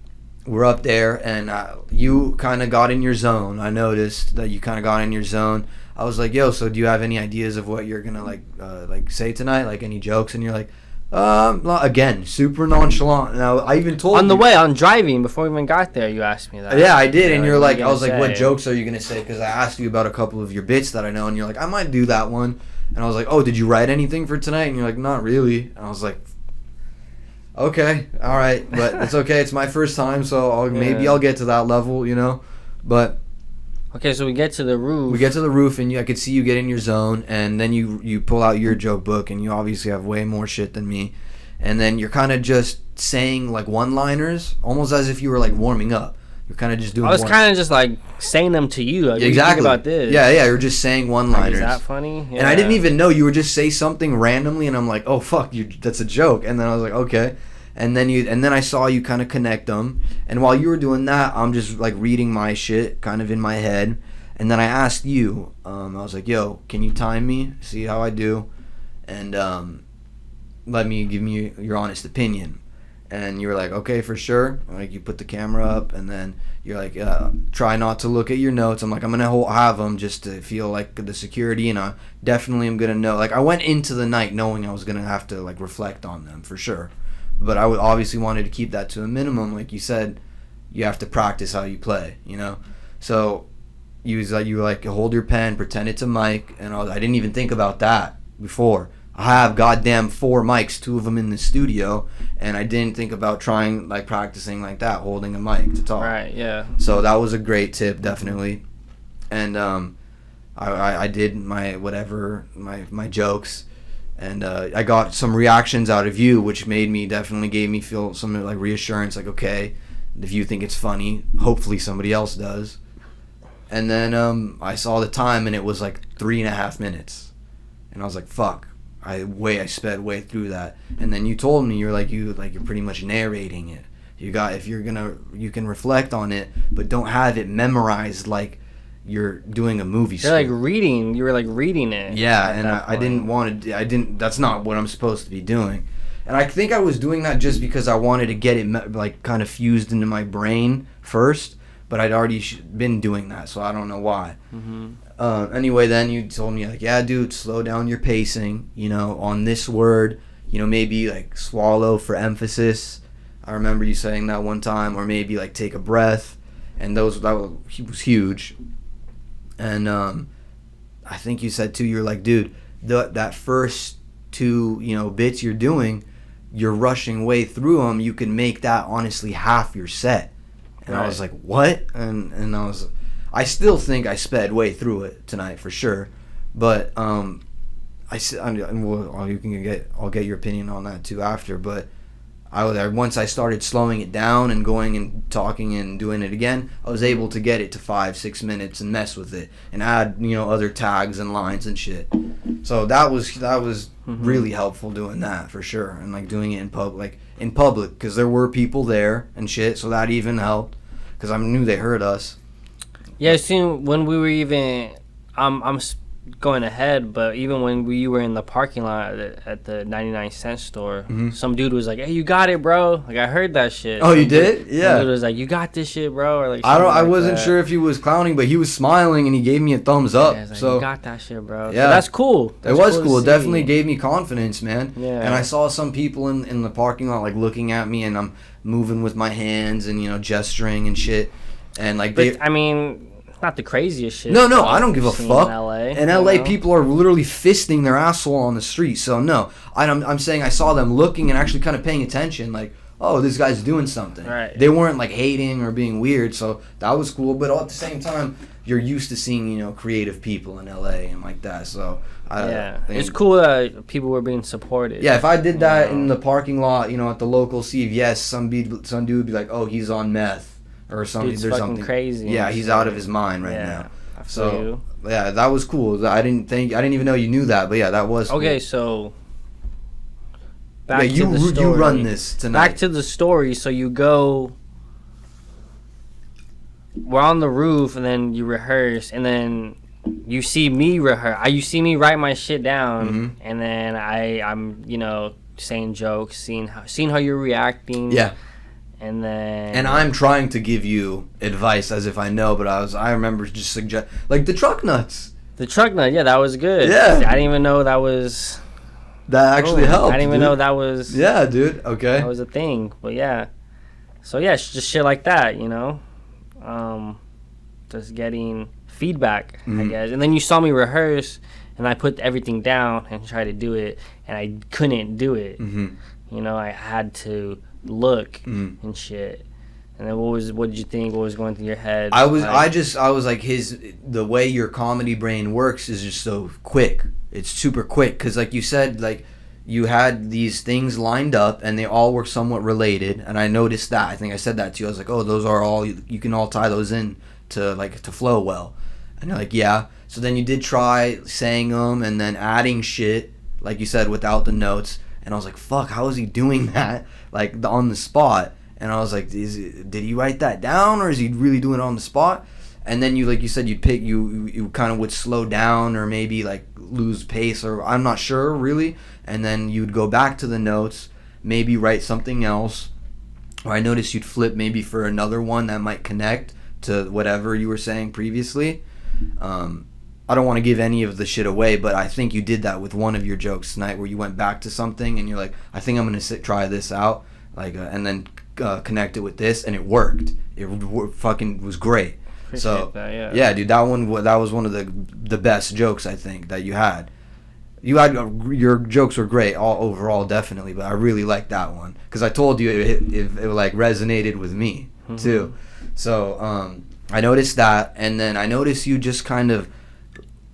we're up there, and you kind of got in your zone. I noticed that you kind of got in your zone. I was like, yo, so do you have any ideas of what you're going to, like say tonight? Like, any jokes? And you're like, again, super nonchalant. Now, I even told on the way, on driving, before we even got there, you asked me that. Yeah, I did, and you're like, I was like, what jokes are you going to say? Because I asked you about a couple of your bits that I know, and you're like, I might do that one. And I was like, oh, did you write anything for tonight? And you're like, not really. And I was like, okay, all right, but it's okay. It's my first time, so maybe I'll get to that level, you know. But okay, so we get to the roof. We get to the roof, and I could see you get in your zone, and then you pull out your joke book, and you obviously have way more shit than me, and then you're kind of just saying like one-liners, almost as if you were like warming up. You're kind of just doing. I was kind of just like saying them to you. Like, exactly. What do you think about this? Yeah. You're just saying one-liners. Like, is that funny? Yeah. And I didn't even know you would just say something randomly, and I'm like, oh fuck, that's a joke. And then I was like, okay. And then I saw you kind of connect them. And while you were doing that, I'm just like reading my shit kind of in my head. And then I asked you, I was like, yo, can you time me? See how I do? And give me your honest opinion. And you were like, okay, for sure. Like, you put the camera up, and then you're like, try not to look at your notes. I'm like, I'm going to have them just to feel like the security, and I definitely am going to know. Like, I went into the night knowing I was going to have to like reflect on them for sure. But I obviously wanted to keep that to a minimum. Like you said, you have to practice how you play, you know? So you were like, hold your pen, pretend it's a mic. And I didn't even think about that before. I have goddamn 4 mics, 2 of them in the studio. And I didn't think about trying, like, practicing like that, holding a mic to talk. Right, yeah. So that was a great tip, definitely. And I did my jokes. And I got some reactions out of you, which gave me feel some like reassurance, like, okay, If you think it's funny, hopefully somebody else does. And then I saw the time, and it was like 3.5 minutes, and I was like, "Fuck!" I sped way through that. And then you told me you're pretty much narrating it. You can reflect on it, but don't have it memorized like you're doing a movie. You're like reading. You were like reading it. Yeah, and I didn't want to. I didn't. That's not what I'm supposed to be doing. And I think I was doing that just because I wanted to get it like kind of fused into my brain first. But I'd already been doing that, so I don't know why. Mm-hmm. Anyway, then you told me, like, yeah, dude, slow down your pacing, on this word, maybe, like, swallow for emphasis. I remember you saying that one time, or maybe, like, take a breath, and that was huge. And I think you said, too, you're like, dude, that first 2, bits you're doing, you're rushing way through them, you can make that, honestly, half your set. And right. I was like, what? And I still think I sped way through it tonight for sure, but I'll get your opinion on that too after. But once I started slowing it down and going and talking and doing it again, I was able to get it to 5-6 minutes and mess with it and add other tags and lines and shit. So that was mm-hmm. really helpful doing that for sure, and like doing it in public because there were people there and shit, so that even helped because I knew they heard us. Yeah, soon when we were even I'm going ahead, but even when we were in the parking lot at the 99-cent store, mm-hmm. some dude was like, "Hey, you got it, bro." Like I heard that shit. Oh, you did? Yeah. Some dude was like, "You got this shit, bro." Or like I wasn't sure if he was clowning, but he was smiling and he gave me a thumbs up. Yeah, like, so you got that shit, bro. Yeah, so that's cool. It was cool. It definitely gave me confidence, man. Yeah. And I saw some people in the parking lot like looking at me, and I'm moving with my hands and gesturing and shit, and like. But I mean. Not the craziest shit. No, I don't give a fuck. In LA, people are literally fisting their asshole on the street. So no, I'm saying I saw them looking and actually kind of paying attention. Like, oh, this guy's doing something. Right. They weren't like hating or being weird. So that was cool. But at the same time, you're used to seeing creative people in LA and like that. So it's cool that people were being supported. Yeah, if I did that in the parking lot, at the local CVS, some dude would be like, oh, he's on meth. Or something. Dude's there's fucking something crazy. Yeah, he's out of his mind right now. I feel you. Yeah, that was cool. I didn't even know you knew that, but yeah, that was cool. Okay, so back to the story. You run this tonight. Back to the story. So you go. We're on the roof, and then you rehearse, and then you see me rehearse. You see me write my shit down, mm-hmm. and then I'm saying jokes, seeing how you're reacting. Yeah. And I'm trying to give you advice as if I know, but I remember just suggest like the truck nuts. The truck nut, yeah, that was good. Yeah. I didn't even know that was. That actually helped. I didn't even know that was. Yeah, dude. Okay. That was a thing, but yeah. So yeah, just shit like that, just getting feedback, mm-hmm. I guess. And then you saw me rehearse, and I put everything down and tried to do it, and I couldn't do it. Mm-hmm. I had to look and shit. And then what did you think? What was going through your head? I was like the way your comedy brain works is just so quick. It's super quick because like you said, like you had these things lined up and they all were somewhat related, and I noticed that. I think I said that to you. I was like, oh, those are all, you can all tie those in to flow well. And you're like, yeah. So then you did try saying them and then adding shit, like you said, without the notes. And I was like, fuck, how is he doing that, like, on the spot? And I was like, did he write that down, or is he really doing it on the spot? And then you, like you said, you kind of would slow down or maybe, like, lose pace, or I'm not sure, really. And then you'd go back to the notes, maybe write something else. Or I noticed you'd flip maybe for another one that might connect to whatever you were saying previously. I don't want to give any of the shit away, but I think you did that with one of your jokes tonight, where you went back to something and you're like, I think I'm gonna try this out, like, and then connect it with this, and it worked. It fucking was great. Appreciate that, yeah, dude, that was one of the best jokes I think that you had. Your jokes were great all overall, definitely, but I really liked that one because I told you it like resonated with me mm-hmm. too. So I noticed that, and then I noticed you just kind of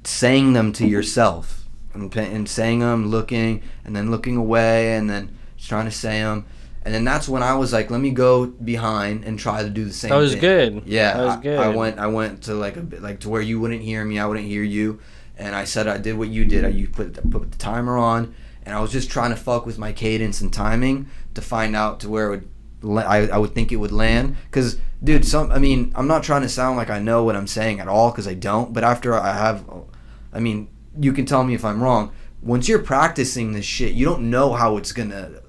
saying them to yourself and saying them, looking, and then looking away, and then just trying to say them. And then that's when I was like, let me go behind and try to do the same thing. That was good. Yeah. That was good. I went to like to where you wouldn't hear me, I wouldn't hear you. And I said I did what you did. You put the timer on, and I was just trying to fuck with my cadence and timing to find out to where it would I would think it would land. Because, dude, I'm not trying to sound like I know what I'm saying at all, because I don't. But after you can tell me if I'm wrong. Once you're practicing this shit, you don't know how it's gonna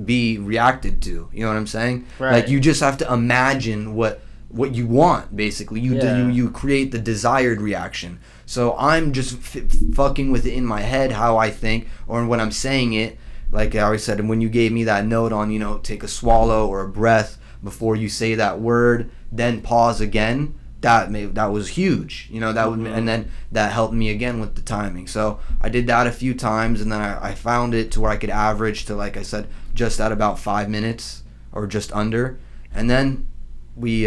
be reacted to. You know what I'm saying? Right. Like, you just have to imagine what you want, basically. You create the desired reaction. So I'm just fucking with it in my head how I think, or when I'm saying it. Like I always said, when you gave me that note on, take a swallow or a breath before you say that word, then pause again. That was huge. And then that helped me again with the timing. So I did that a few times, and then I found it to where I could average to, like I said, just at about 5 minutes or just under. And then we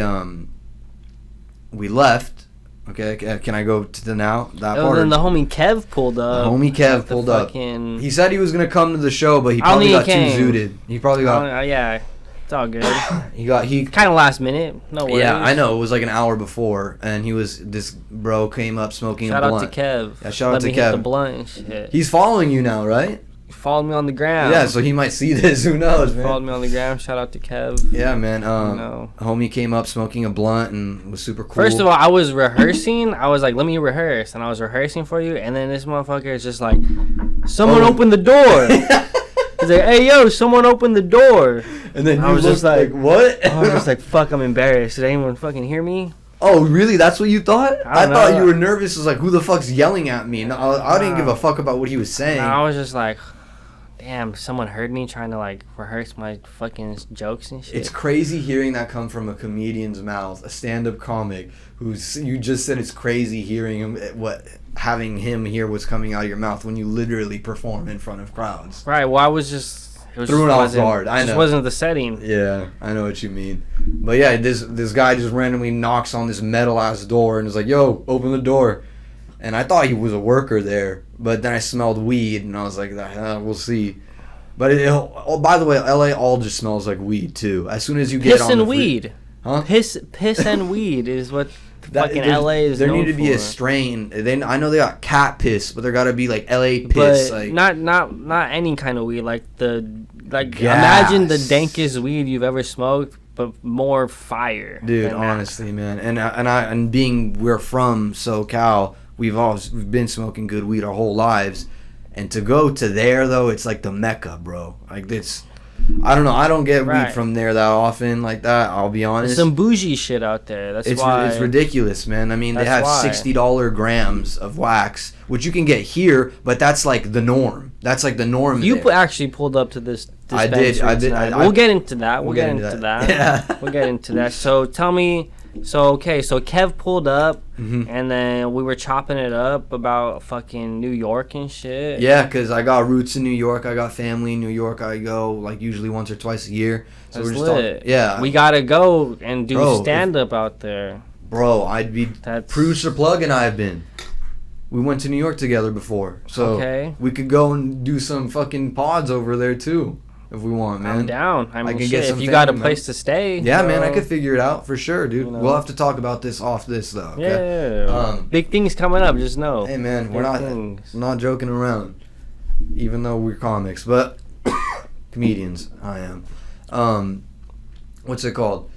left. Okay, can I go to that part? Then the homie Kev pulled up. The homie Kev pulled up. He said he was gonna come to the show, but he probably got too zooted. He probably got. Yeah, it's all good. he kind of last minute. No worries. Yeah, I know. It was like an hour before, and this bro came up smoking a blunt. Shout out to Kev. Yeah, shout out to Kev. Hit the blunt and shit. He's following you now, right? Followed me on the gram. Yeah, so he might see this. Who knows, man? Followed me on the gram. Shout out to Kev. Yeah, man. Homie came up smoking a blunt and was super cool. First of all, I was rehearsing. I was like, let me rehearse. And I was rehearsing for you. And then this motherfucker is just like, someone open the door. He's like, hey, yo, someone open the door. And then I was just like, what? I was just like, fuck, I'm embarrassed. Did anyone fucking hear me? Oh, really? That's what you thought? I thought you were nervous. It was like, who the fuck's yelling at me? No, I didn't give a fuck about what he was saying. I was just like, damn, someone heard me trying to like rehearse my fucking jokes and shit. It's crazy hearing that come from a comedian's mouth, a stand-up comic you just said it's crazy hearing him having him hear what's coming out of your mouth when you literally perform in front of crowds. Right. Well, I was just threw it off guard. I know. Just wasn't the setting. Yeah, I know what you mean. But yeah, this guy just randomly knocks on this metal ass door and is like, "Yo, open the door." And I thought he was a worker there, but then I smelled weed, and I was like, we'll see. But by the way, LA all just smells like weed too. As soon as you get piss and weed, huh? Piss and weed is what fucking LA is. There known need to be for. A strain. I know they got cat piss, but there got to be like LA piss. But like not any kind of weed. Like gas. Imagine the dankest weed you've ever smoked, but more fire. Dude, honestly, man, and being we're from SoCal. We've been smoking good weed our whole lives, and to go to there though, it's like the Mecca, bro. Like I don't know. I don't get weed from there that often like that. I'll be honest. There's some bougie shit out there. That's why it's ridiculous, man. I mean, they have $60 grams of wax, which you can get here, but that's like the norm. That's like the norm. You actually pulled up to this. I did. We'll get into that. We'll get into that. Yeah. We'll get into that. So tell me. So Kev pulled up, and then we were chopping it up about fucking New York and shit. Yeah, because I got roots in New York. I got family in New York. I go like usually once or twice a year. So That's we're just lit. yeah. We gotta go and do stand-up out there. Bro, I'd be... Producer Plug and I have been. We went to New York together before. So we could go and do some fucking pods over there too. If we want, man. I'm down. I mean, can shit, if you got a place to stay. Yeah, man, I could figure it out for sure, dude. We'll have to talk about this off this, though. Okay? Yeah. Big things coming up, just know. Hey, man, we're not joking around. Even though we're comics. But comedians, I am. What's it called?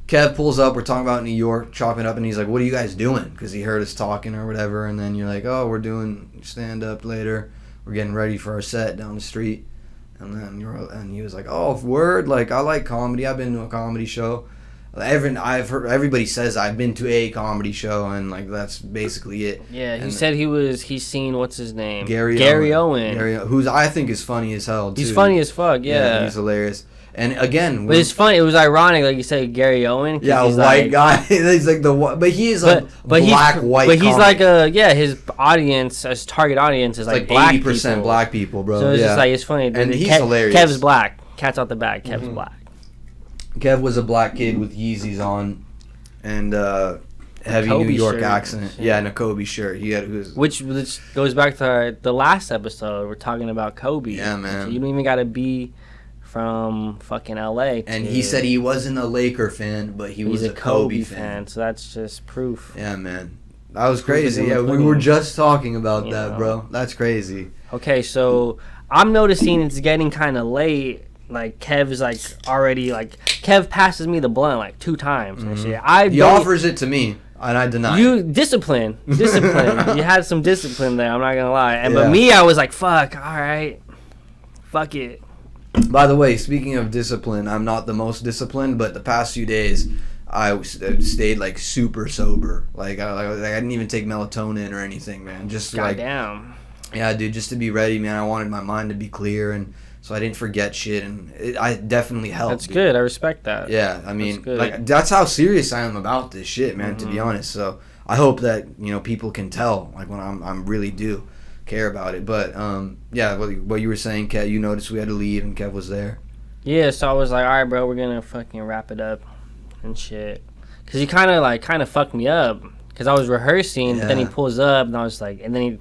Kev pulls up. We're talking about New York, chopping up, and he's like, what are you guys doing? Because he heard us talking or whatever. And then you're like, oh, we're doing stand-up later. We're getting ready for our set down the street. And then he was like, "Oh, word! Like I like comedy. I've been to a comedy show. I've heard everybody says I've been to a comedy show, and like that's basically it." Yeah, he said he's seen what's his name, Gary Owen, who's I think is funny as hell too. He's funny as fuck. Yeah, he's hilarious. And again, but it's funny. It was ironic, like you said, Gary Owen. Yeah, a white guy. He's like but he is a white. But he's comic. Like his audience, his target audience is like 80% black people, bro. So it's just like it's funny. And he's hilarious. Kev's black. Cat's out the bag. Kev's black. Kev was a black kid with Yeezys on, and heavy Kobe New York accent. Yeah, and a Kobe shirt. Which goes back to the last episode. We're talking about Kobe. Yeah, man. So you don't even gotta be from fucking LA. And he said he wasn't a Laker fan, but he was a Kobe fan. So that's just proof. Yeah, man. That was crazy. Yeah, we were just talking about that, bro. That's crazy. Okay, so I'm noticing it's getting kind of late. Like, Kev is, like, already, like... Kev passes me the blunt, like, 2 times and shit. He offers it to me, and I deny it. Discipline. You had some discipline there, I'm not gonna lie. But me, I was like, fuck, all right. Fuck it. By the way, speaking of discipline, I'm not the most disciplined, but the past few days, I stayed, like, super sober. Like, I didn't even take melatonin or anything, man. Just, Goddamn. Yeah, dude, just to be ready, man. I wanted my mind to be clear, and... So I didn't forget shit, and I definitely helped. That's good. I respect that. Yeah, I mean, that's how serious I am about this shit, man. To be honest, so I hope that people can tell, like, when I'm really do care about it. But yeah, what you were saying, Kev, you noticed we had to leave, and Kev was there. Yeah, so I was like, all right, bro, we're gonna fucking wrap it up and shit, cause he kind of fucked me up, cause I was rehearsing, but then he pulls up, and I was like, and then he.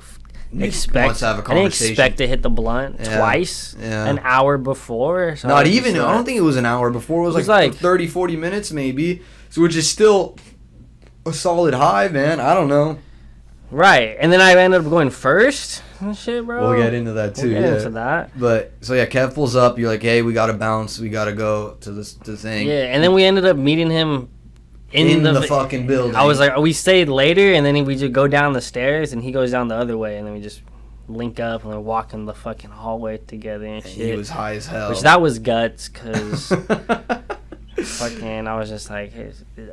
Expect to hit the blunt twice an hour before. So Not even. I don't think it was an hour before. It was like 30, 40 minutes maybe. So which is still a solid high, man. I don't know. Right, and then I ended up going first and shit, bro. We'll get into that too. We'll get into that. But so yeah, Kev pulls up. You're like, hey, we gotta bounce. We gotta go to the thing. Yeah, and then we ended up meeting him. In the fucking building. I was like, we stayed later, and then we just go down the stairs, and he goes down the other way, and then we just link up, and we're walking the fucking hallway together and shit. He was high as hell. Which that was guts, because fucking, I was just like, hey,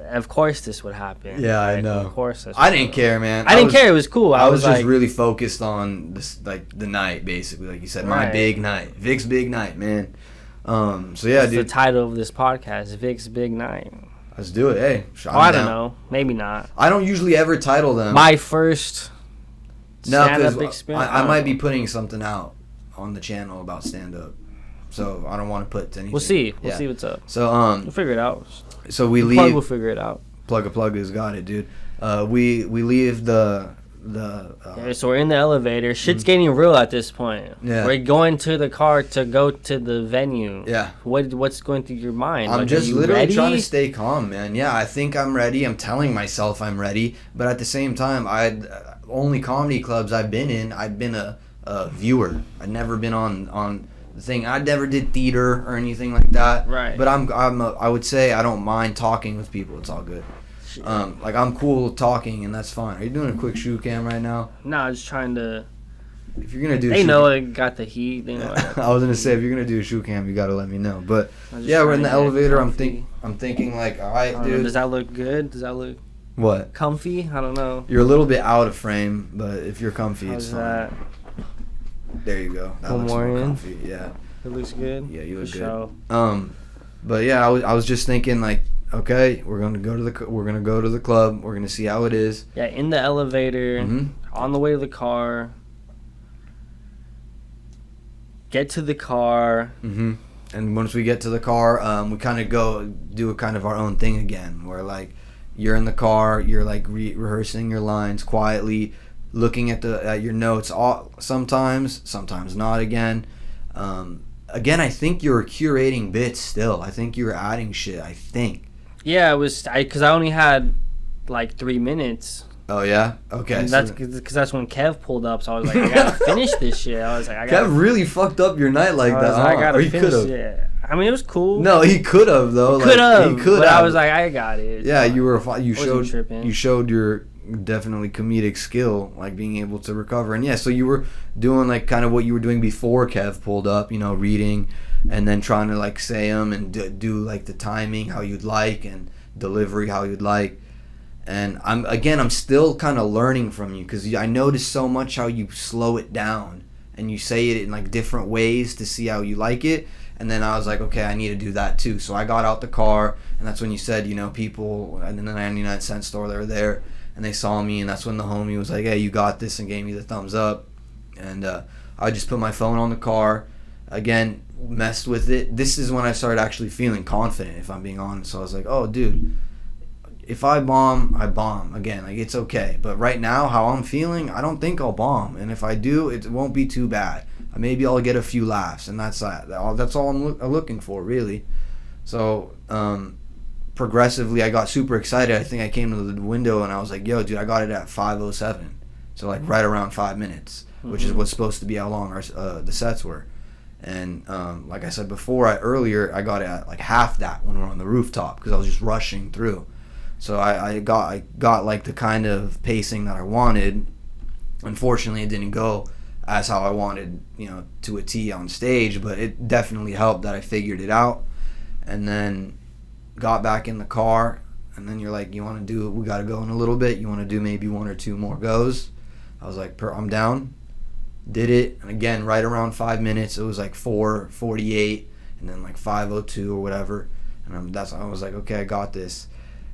of course this would happen. Yeah, like, I know. Of course. I didn't care, man. I didn't care. It was cool. I was just really focused on this, like the night, basically, like you said, my big night, Vic's big night, man. So yeah, dude. The title of this podcast, Vic's Big Night. Let's do it. Hey, I don't know. Maybe not. I don't usually ever title them. My first stand-up experience. I might be putting something out on the channel about stand-up, so I don't want to put anything. We'll see. We'll see what's up. So we'll figure it out. So we leave. We'll figure it out. Plug has got it, dude. We leave the. So we're in the elevator. Shit's getting real at this point. Yeah. We're going to the car to go to the venue. Yeah. What's going through your mind? I'm just literally trying to stay calm, man. Yeah, I think I'm ready. I'm telling myself I'm ready, but at the same time, only comedy clubs I've been in, I've been a viewer. I've never been on the thing. I never did theater or anything like that. Right. But I would say I don't mind talking with people. It's all good. Like, I'm cool talking, and that's fine. Are you doing a quick shoe cam right now? No, I'm just trying to... If you're going to do They know I got the heat. They know I was going to say, if you're going to do a shoe cam, you got to let me know. But, yeah, we're in the elevator. I'm thinking, like, all right, dude. Does that look good? Does that look... What? Comfy? I don't know. You're a little bit out of frame, but if you're comfy, How's it's fine. That? There you go. That One looks more more in? comfy. Yeah. It looks good? Yeah, you look good. Show. But, yeah, I was just thinking, like, okay, we're gonna go to the club. We're gonna see how it is. Yeah, in the elevator, on the way to the car. Get to the car. And once we get to the car, we kind of go do a kind of our own thing again. Where, like, you're in the car, you're like rehearsing your lines quietly, looking at your notes. Sometimes not. Again. Again, I think you're curating bits still. I think you were adding shit. I think. Yeah, it was because I only had like 3 minutes. Oh yeah, okay. And that's because that's when Kev pulled up, so I was like, I gotta finish this shit. I was like, Kev really fucked up your night like that. I gotta finish it. I mean, it was cool. No, he could have though. He could. But I was like, I got it. Yeah, you showed your definitely comedic skill, like being able to recover. And yeah, so you were doing like kind of what you were doing before Kev pulled up, reading and then trying to like say them and do like the timing how you'd like and delivery how you'd like. And I'm still kind of learning from you because I noticed so much how you slow it down and you say it in like different ways to see how you like it. And then I was like, okay, I need to do that too. So I got out the car, and that's when you said, people in the 99-cent store, they were there and they saw me, and that's when the homie was like, hey, you got this, and gave me the thumbs up. And I just put my phone on the car, again, messed with it. This is when I started actually feeling confident, if I'm being honest. So I was like, oh, dude, if I bomb, I bomb. Again, like, it's okay. But right now, how I'm feeling, I don't think I'll bomb. And if I do, it won't be too bad. maybe I'll get a few laughs, and that's all I'm looking for, really. So progressively, I got super excited. I think I came to the window and I was like, yo, dude, I got it at 5:07, so like right around 5 minutes, which is what's supposed to be how long the sets were. And like I said before, earlier I got it at like half that when we were on the rooftop because I was just rushing through. So I got like the kind of pacing that I wanted. Unfortunately, it didn't go as how I wanted, to a T on stage, but it definitely helped that I figured it out. And then got back in the car, and then you're like, we got to go in a little bit. You want to do maybe 1 or 2 more goes? I was like, I'm down. Did it, and again, right around 5 minutes. It was like 4:48, and then like 5:02 or whatever. And I was like, okay, I got this.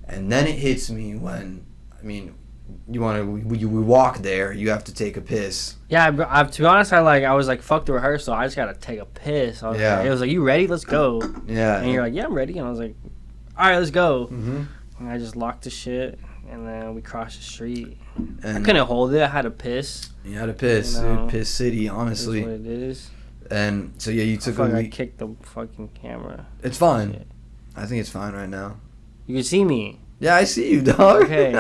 And then it hits me when, we walk there, you have to take a piss. Yeah, to be honest, I was like, fuck the rehearsal, I just gotta take a piss. It was like, you ready? Let's go. Yeah. And you're like, yeah, I'm ready. And I was like, all right, let's go. And I just locked the shit, and then we crossed the street. And I couldn't hold it. I had to piss. You had to piss. Dude, piss city, honestly. That's what it is. And so yeah, you took I kicked the fucking camera. It's fine. Shit. I think it's fine right now. You can see me. Yeah, I see you, dog. Okay.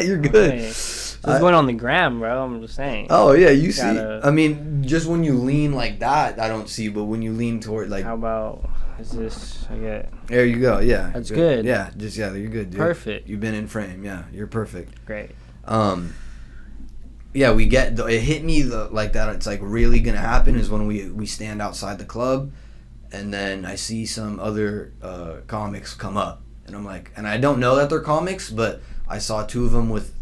You're good. Okay. It's going on the gram, bro. I'm just saying. Oh, yeah, you see. Just when you lean like that, I don't see, but when you lean toward, like... How about... Is this... I get... There you go, yeah. That's good. Yeah, you're good, dude. Perfect. You've been in frame, yeah. You're perfect. Great. Yeah, it hit me like that. It's like really gonna happen is when we stand outside the club, and then I see some other comics come up, and I'm like, and I don't know that they're comics, but I saw 2 of them with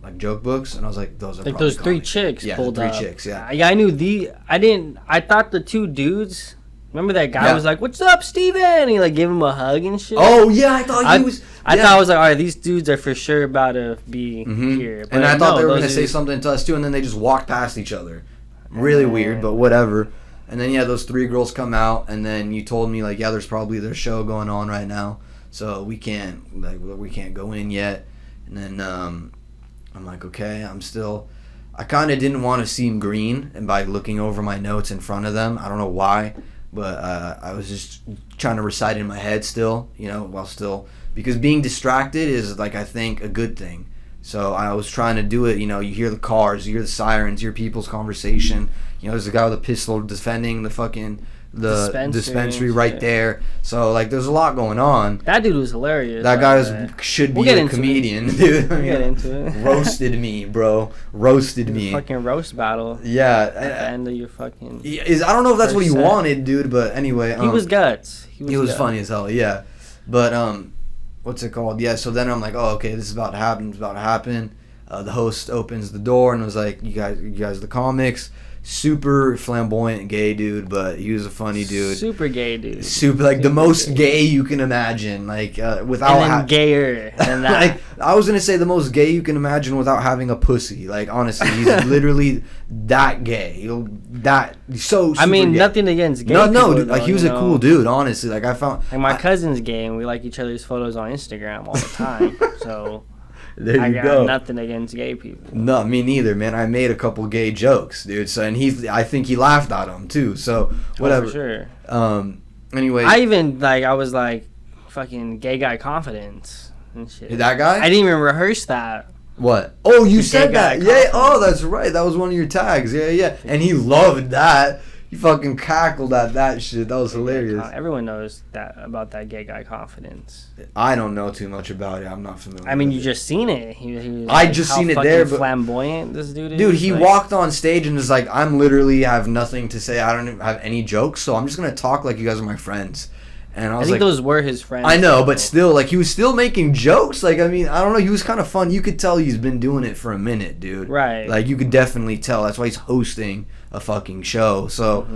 like joke books, and I was like, those are like those 3 comics. chicks. Yeah, pulled the 3 up. chicks. Yeah. Yeah, I knew I thought the 2 dudes. Remember that guy was like, "What's up, Steven?" And he like gave him a hug and shit. Oh yeah, I thought he was. I thought I was like, all right, these dudes are for sure about to be here. But and I thought they were gonna say something to us too, and then they just walked past each other. Really weird, but whatever. And then those 3 girls come out, and then you told me like, yeah, there's probably their show going on right now, so we can't go in yet. And then I'm like, okay, I kind of didn't want to seem green, and by looking over my notes in front of them, I don't know why. But I was just trying to recite in my head still, because being distracted is, like, I think a good thing. So I was trying to do it, you hear the cars, you hear the sirens, you hear people's conversation. There's a guy with a pistol defending the dispensary right there. So, like, there's a lot going on. That dude was hilarious. That guy should be a comedian, dude. We'll get into it. Roasted me, bro. Roasted me. Fucking roast battle. Yeah. At the end of your fucking... I don't know if that's what he wanted, dude, but anyway. He was guts. He was funny as hell, yeah. But, what's it called? Yeah, so then I'm like, oh, okay, this is about to happen. The host opens the door and was like, you guys the comics. Super flamboyant gay dude, but he was a funny dude. Super gay dude. The most gay you can imagine, without. And then gayer than that. I was gonna say the most gay you can imagine without having a pussy. Like, honestly, he's literally that gay. He's so. Super gay. Nothing against gay. No, dude. Like, he was a cool dude. Honestly, like I found. Like, my cousin's gay, and we like each other's photos on Instagram all the time. So. There you I go. got nothing against gay people. No, me neither, man. I made a couple gay jokes, dude. So, and I think he laughed at them too. So, whatever. Oh, for sure. Anyway, I was like, fucking gay guy confidence and shit. That guy? I didn't even rehearse that. What? Oh, you said that. Yeah. Oh, that's right. That was one of your tags. Yeah. And he loved that. He fucking cackled at that shit. That was hilarious. Everyone knows about that gay guy confidence. I don't know too much about it. I'm not familiar. You just seen it. He was I just seen it there. But flamboyant this dude is. Dude, he walked on stage and was like, "I'm literally have nothing to say. I don't have any jokes, so I'm just gonna talk like you guys are my friends." And I think those were his friends. I know, but still, like, he was still making jokes. Like, I don't know. He was kind of fun. You could tell he's been doing it for a minute, dude. Right. Like, you could definitely tell. That's why he's hosting a fucking show. So,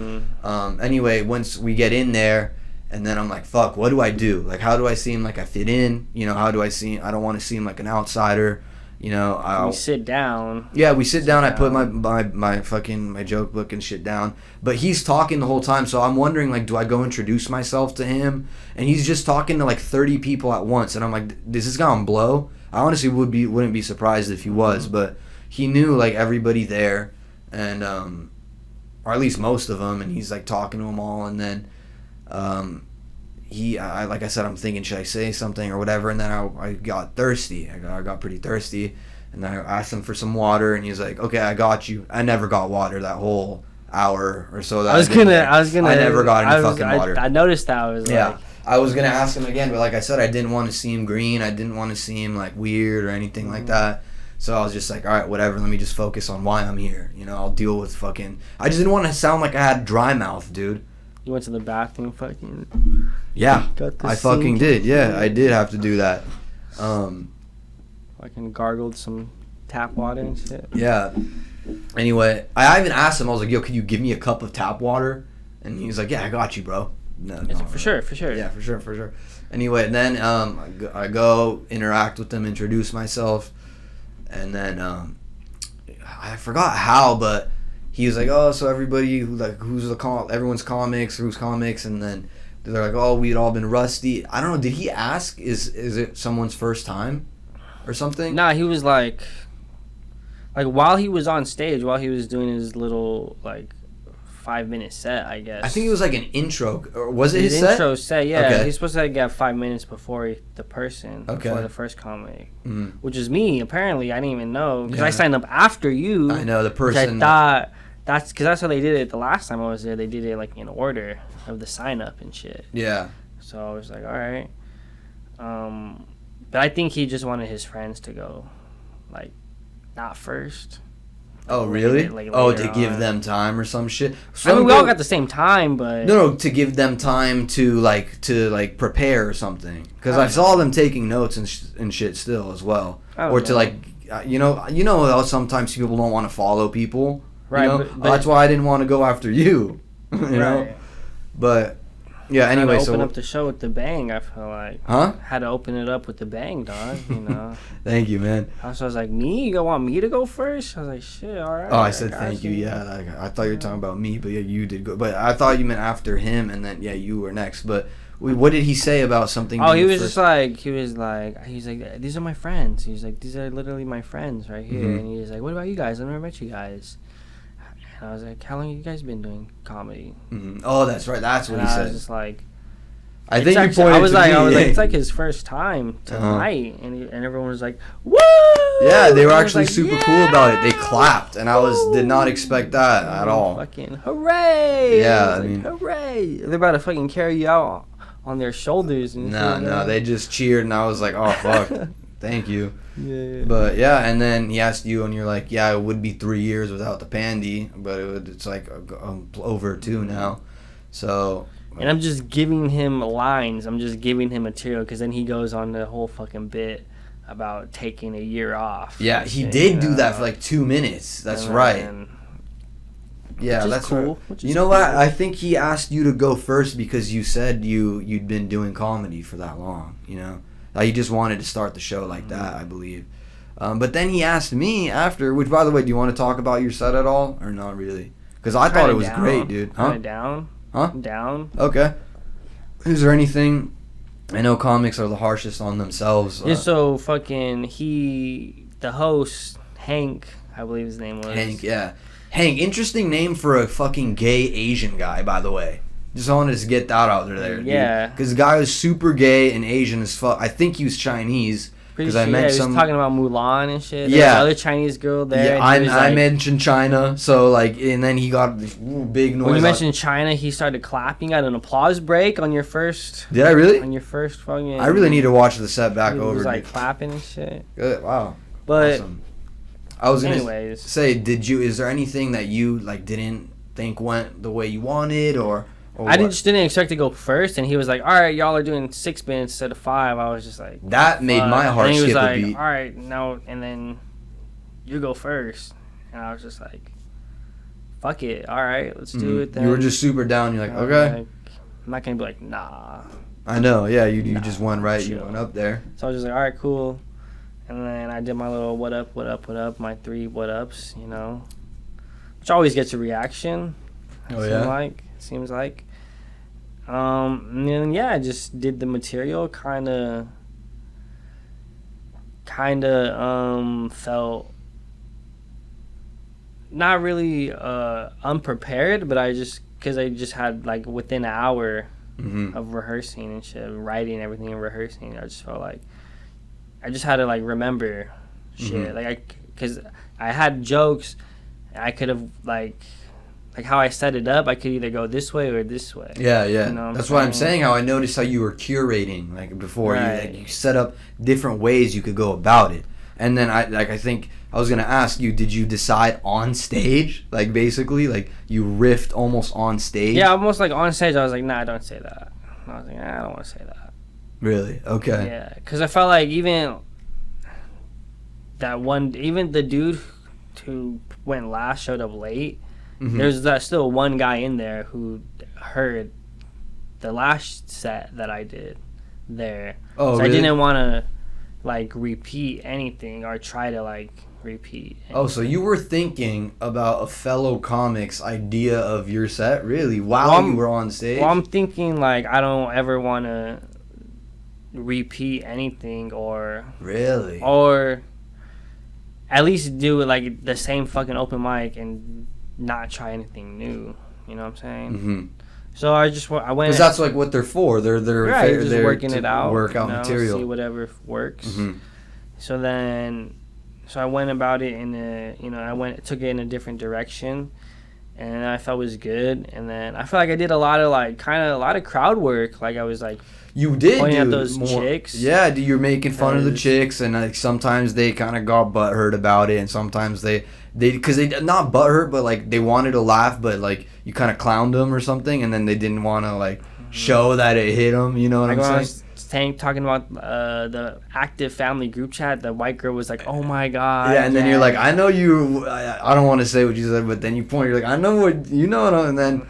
anyway, once we get in there, and then I'm like, fuck, what do I do? Like, how do I seem like I fit in? How do I seem? I don't want to seem like an outsider. We sit down. Yeah, we sit down. I put my fucking my joke book and shit down. But he's talking the whole time, so I'm wondering, like, do I go introduce myself to him? And he's just talking to like 30 people at once, and I'm like, is this guy on blow? I honestly wouldn't be surprised if he was, but he knew like everybody there, and or at least most of them, and he's like talking to them all, and then like I said, I'm thinking, should I say something or whatever, and then I got thirsty. I got pretty thirsty, and then I asked him for some water, and he was like, okay, I got you. I never got water that whole hour or so. I never got any fucking water. I noticed that. I was gonna ask him again, but like I said, I didn't want to seem green. I didn't want to seem like weird or anything like that. So I was just like, all right, whatever. Let me just focus on why I'm here. You know, I'll deal with fucking. I just didn't want to sound like I had dry mouth, dude. You went to the bathroom, fucking. Yeah, I fucking did. Yeah, I did have to do that. Fucking gargled some tap water and shit. Yeah. Anyway, I even asked him. I was like, yo, can you give me a cup of tap water? And he was like, yeah, I got you, bro. No, for sure. Yeah, for sure. Anyway, then I go interact with them, introduce myself, and then I forgot how, but he was like, oh, so everybody everyone's comics, who's comics, and then they're like, oh, we'd all been rusty. I don't know. Did he ask? Is it someone's first time, or something? Nah, he was like while he was on stage, while he was doing his little 5-minute set, I guess. I think it was like an intro, or was it his intro set? Yeah. Okay. He's supposed to get 5 minutes before the person, before the first comic, which is me. Apparently, I didn't even know because I signed up after you. I know the person. I thought that's how they did it the last time I was there. They did it in order of the sign up and shit. Yeah. So I was like, all right, but I think he just wanted his friends to go, not first. Oh, really? To give them time or some shit? We all got the same time, but... No, to give them time to prepare or something. Because I saw them taking notes and shit still as well. Or to, you know how sometimes people don't want to follow people? Right. You know? But that's why I didn't want to go after you. You know? But... Yeah, anyway, open up the show with the bang, I feel like. Huh? Had to open it up with the bang, dog, you know. Thank you, man. So I was like, me? You want me to go first? I was like, shit, all right. Oh, I said thank you, yeah. I thought you were talking about me, but yeah, you did go. But I thought you meant after him, and then, yeah, you were next. But what did he say about something? Oh, he was just like, he's like, these are my friends. He's like, these are literally my friends right here. Mm-hmm. And he was like, what about you guys? I've never met you guys. And I was like, how long have you guys been doing comedy? Mm-hmm. Oh, that's right. That's what he said. I was just like... I think you pointed to me. I was like, it's like his first time tonight, and everyone was like, woo! Yeah, they were actually super cool about it. They clapped, and I did not expect that at all. Fucking hooray! Yeah, hooray! They're about to fucking carry you out on their shoulders. And no, they just cheered, and I was like, oh fuck, thank you. Yeah. But yeah, and then he asked you, and you're like, yeah, it would be 3 years without the pandy, but it's like over 2 now, so. And I'm just giving him lines. I'm just giving him material because then he goes on the whole fucking bit about taking a year off. Yeah, he did do that for 2 minutes. That's right. Yeah, that's cool. You know what? I think he asked you to go first because you said you'd been doing comedy for that long. You know, he just wanted to start the show like that, I believe. But then he asked me after. Which, by the way, do you want to talk about your set at all or not really? Because I thought it was great, dude. Huh? Down. Huh? Down. Okay. Is there anything? I know comics are the harshest on themselves. Yeah, so fucking the host, Hank, I believe his name was. Hank, yeah. Hank, interesting name for a fucking gay Asian guy, by the way. Just wanted to get that out there, dude. Yeah. Because the guy was super gay and Asian as fuck. I think he was Chinese. Because I mentioned he was talking about Mulan and shit. Yeah. There was another Chinese girl there. Yeah, I mentioned China, so and then he got this big noise. When you mentioned China, he started clapping at an applause break on your first. Did I really? On your first fucking. I really need to watch the set back over. He was clapping and shit. Good, wow. But. Awesome. I was gonna say, is there anything that you didn't think went the way you wanted, or I just didn't expect to go first, and he was like, all right, y'all are doing 6 minutes instead of 5. I was just like, that made my heart skip a beat. All right, now, and then you go first. And I was just like, fuck it. All right, let's do it then. You were just super down. You're like, okay. I'm not going to be like, nah. I know, yeah, you just went right. Chill. You went up there. So I was just like, all right, cool. And then I did my little what up, my 3 what ups, you know. Which always gets a reaction. Seems like. And then yeah, I just did the material, kinda felt not really unprepared, but because I just had like within an hour of rehearsing and shit, writing everything and rehearsing, I just felt like I just had to like remember shit, because I had jokes, I could have like how I set it up, I could either go this way or this way. Yeah. You know That's why I'm saying how I noticed how you were curating like before. Right. You set up different ways you could go about it. And then I think I was gonna ask you, did you decide on stage, like basically, like you riffed almost on stage? Yeah, almost like on stage. I was like, nah, don't say that. I was like, nah, I don't want to say that. Really? Okay. Yeah, because I felt like even the dude who went last showed up late. There's still one guy in there who heard the last set that I did there. Oh, so really? I didn't want to like repeat anything or try to like repeat anything. Oh, so you were thinking about a fellow comic's idea of your set, really, while you were on stage? Well, I'm thinking like I don't ever want to repeat anything or really, or at least do like the same fucking open mic and not try anything new. You know what I'm saying? So I went. Because that's like what they're for. They're just working it out, work out material, see whatever works. So I went about it took it in a different direction, and I felt it was good. And then I felt like I did a lot of crowd work. Like I was like. You did pointing at those chicks. Yeah, you're making fun of the chicks, and like sometimes they kind of got butthurt about it, and sometimes they because they not butthurt, but like they wanted to laugh, but like you kind of clowned them or something, and then they didn't want to like show that it hit them. You know what I'm saying? Talking about the active family group chat, the white girl was like, "Oh my god!" Yeah, and then you're like, "I know you." I don't want to say what you said, but then you point. You're like, "I know what you know," and then.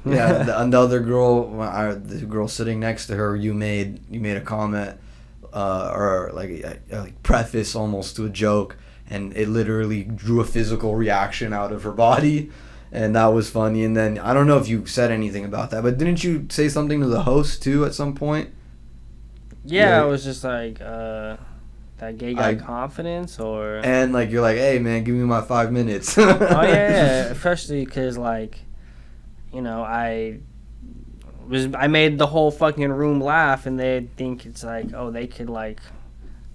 Yeah, the other girl, the girl sitting next to her, you made a comment, or like preface almost to a joke, and it literally drew a physical reaction out of her body, and that was funny. And then I don't know if you said anything about that, but didn't you say something to the host too at some point? Yeah, it was just like that gay guy confidence, or and like you're like, "Hey man, give me my 5 minutes." Oh yeah, especially because like. You know, I made the whole fucking room laugh, and they think it's like, oh, they could like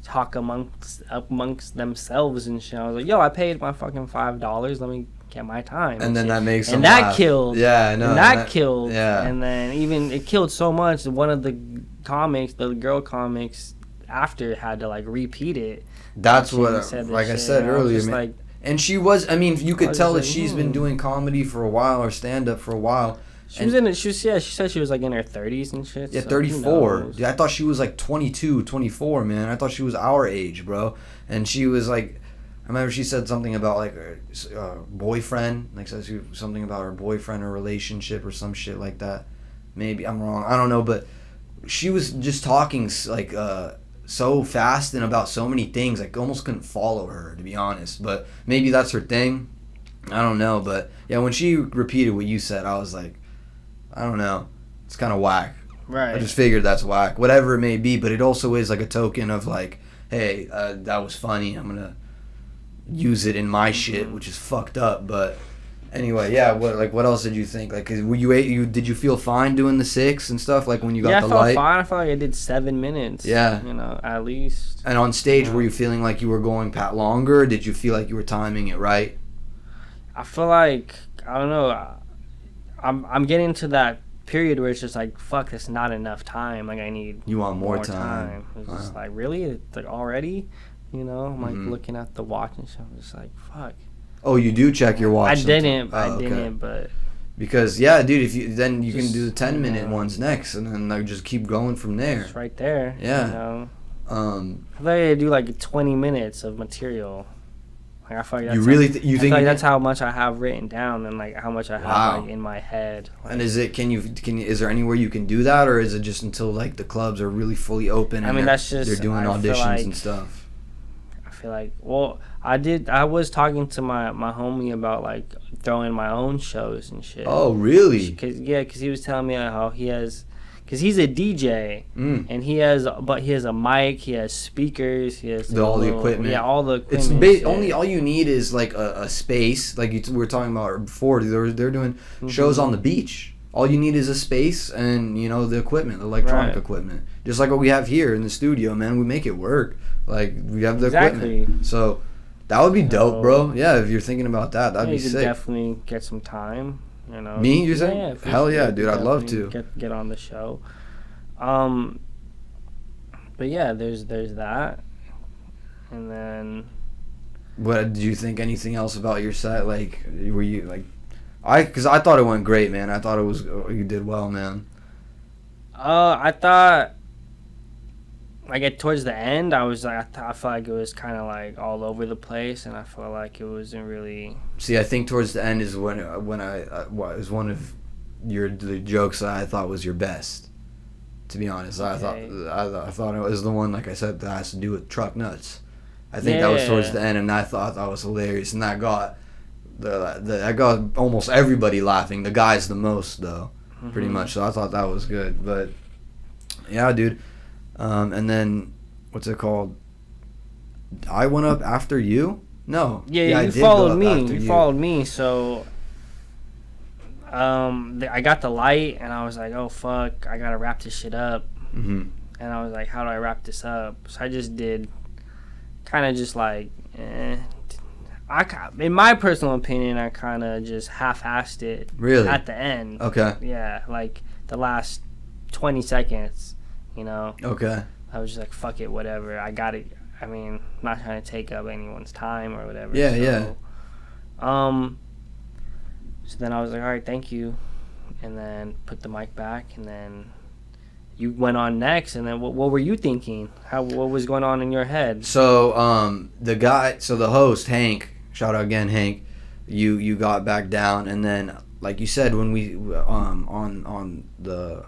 talk amongst themselves and shit. I was like, yo, I paid my fucking $5. Let me get my time. And then that makes them and laugh. That killed. Yeah, I know. And that killed. Yeah. And then even it killed so much. One of the comics, the girl comics, after had to like repeat it. That's what, like I said earlier, man. Like, and she was, I mean, you could tell that she's been doing comedy for a while, or stand-up for a while. She said she was like in her 30s and shit. Yeah, 34. Dude, I thought she was like 22, 24, man. I thought she was our age, bro. And she was like, I remember she said something about like her boyfriend, like says something about her boyfriend or relationship or some shit like that. Maybe I'm wrong. I don't know, but she was just talking like so fast and about so many things, like almost couldn't follow her, to be honest. But maybe that's her thing. I don't know. But yeah, when she repeated what you said, I was like, I don't know. It's kind of whack. Right. I just figured that's whack. Whatever it may be, but it also is like a token of like, hey, that was funny. I'm going to use it in my shit, which is fucked up. But anyway, yeah, what else did you think? Like, did you feel fine doing the 6 and stuff, like when you got the light? Yeah, I felt fine. I felt like I did 7 minutes. Yeah. You know, at least. And on stage, were you feeling like you were going longer, or did you feel like you were timing it right? I feel like, I don't know, I'm getting to that period where it's just like, fuck, that's not enough time. Like, I need more time. It's just like, really? It's like already? You know, I'm like looking at the watch and shit. I'm just like, fuck. Oh, you do check your watch? I didn't, but because yeah, dude, if you then you can do the 10-minute ones next, and then like just keep going from there. It's right there. Yeah. You know? I feel like I do like 20 minutes of material. Like I feel like that's you really you think like that's how much I have written down, and like how much I have like in my head. Like, and is there anywhere you can do that, or is it just until like the clubs are really fully open? I mean, that's just they're doing auditions and stuff. I feel like, well, I was talking to my homie about like throwing my own shows and shit. Oh, really? Because he was telling me how he has, because he's a DJ, and he has a mic, he has speakers, he has all the equipment. Yeah, all the equipment. It's only all you need is like a space, like we were talking about before. They're doing shows on the beach. All you need is a space and the equipment, the electronic equipment, just like what we have here in the studio. Man, we make it work. Like we have the equipment, so that would be dope, bro. Yeah, if you're thinking about that, that'd be sick. You could definitely get some time. Me, you saying? Yeah, hell yeah, dude! I'd love to get on the show. But yeah, there's that, and then. What did you think? Anything else about your set? Like, were you like? Because I thought it went great, man. I thought you did well, man. I thought, like, towards the end, I was like, I felt like it was kind of like all over the place, and I felt like it wasn't really. See, I think towards the end is when it was one of the jokes that I thought was your best. To be honest, okay. I thought it was the one, like I said, that has to do with truck nuts. I think that was towards the end, and I thought that was hilarious, and that got. I got almost everybody laughing. The guys the most, though, pretty much. So I thought that was good. But yeah, dude. And then what's it called? I went up after you. No. Yeah, you followed me. You followed me. So I got the light, and I was like, "Oh fuck, I gotta wrap this shit up." And I was like, "How do I wrap this up?" So I just did, kind of just like. In my personal opinion, I kind of just half-assed it. Really? At the end. Okay. Yeah, like the last 20 seconds, Okay. I was just like, fuck it, whatever. I got it. I mean, I'm not trying to take up anyone's time or whatever. Yeah, yeah. So then I was like, all right, thank you. And then put the mic back, and then you went on next, and then what were you thinking? What was going on in your head? So, the host, Hank, shout out again, Hank. You got back down, and then, like you said, when we on the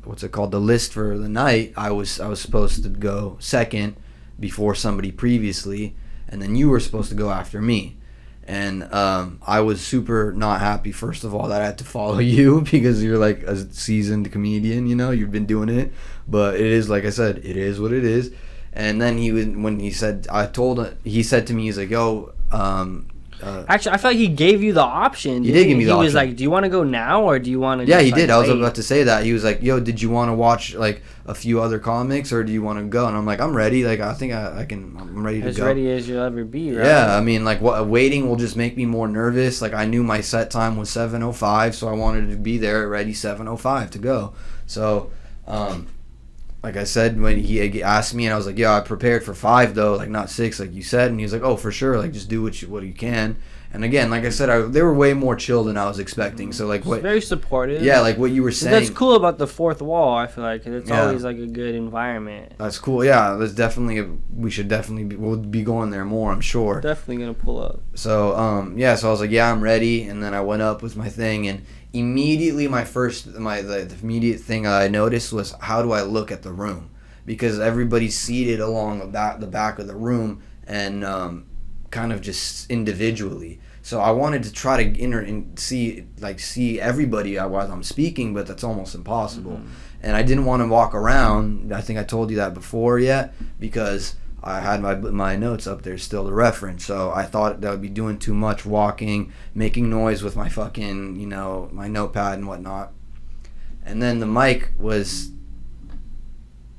what's it called, the list for the night, I was supposed to go second before somebody previously, and then you were supposed to go after me. And I was super not happy, first of all, that I had to follow you because you're like a seasoned comedian, you've been doing it. But it is, like I said, it is what it is. And then he said to me, he's like, yo, actually, I felt like he gave you the option. He did give me the option. He was like, do you want to go now or do you want to Yeah, he did. I was about to say that. He was like, yo, did you want to watch like a few other comics or do you want to go? And I'm like, I'm ready. Like, I think I'm ready to go. As ready as you'll ever be, right? Yeah, I mean, like, waiting will just make me more nervous. Like, I knew my set time was 7:05, so I wanted to be there ready 7:05 to go. So, like I said, when he asked me, and I was like, "Yeah, I prepared for 5 though, like not 6, like you said." And he was like, "Oh, for sure, like just do what you can." And again, like I said, they were way more chill than I was expecting. So like what? Very supportive. Yeah, like what you were saying. That's cool about the fourth wall. I feel like it's always like a good environment. That's cool. Yeah, we'll be going there more, I'm sure. Definitely gonna pull up. So so I was like, yeah, I'm ready, and then I went up with my thing, and immediately the immediate thing I noticed was, how do I look at the room? Because everybody's seated along the back of the room and kind of just individually. So I wanted to try to enter and see everybody while I'm speaking, but that's almost impossible. Mm-hmm. And I didn't want to walk around. I think I told you that before yet, because I had my notes up there still to reference. So I thought that would be doing too much walking, making noise with my fucking, my notepad and whatnot. And then the mic was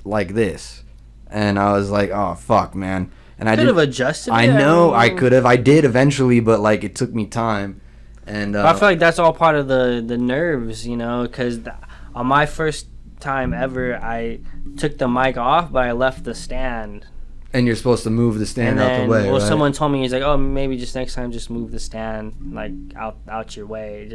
like this. And I was like, oh, fuck, man. And I could have adjusted it. I know I could have. I did eventually, but like it took me time. And I feel like that's all part of the nerves, because on my first time ever, I took the mic off, but I left the stand. And you're supposed to move the stand out the way, well, right? Someone told me, he's like, oh, maybe just next time just move the stand like out your way.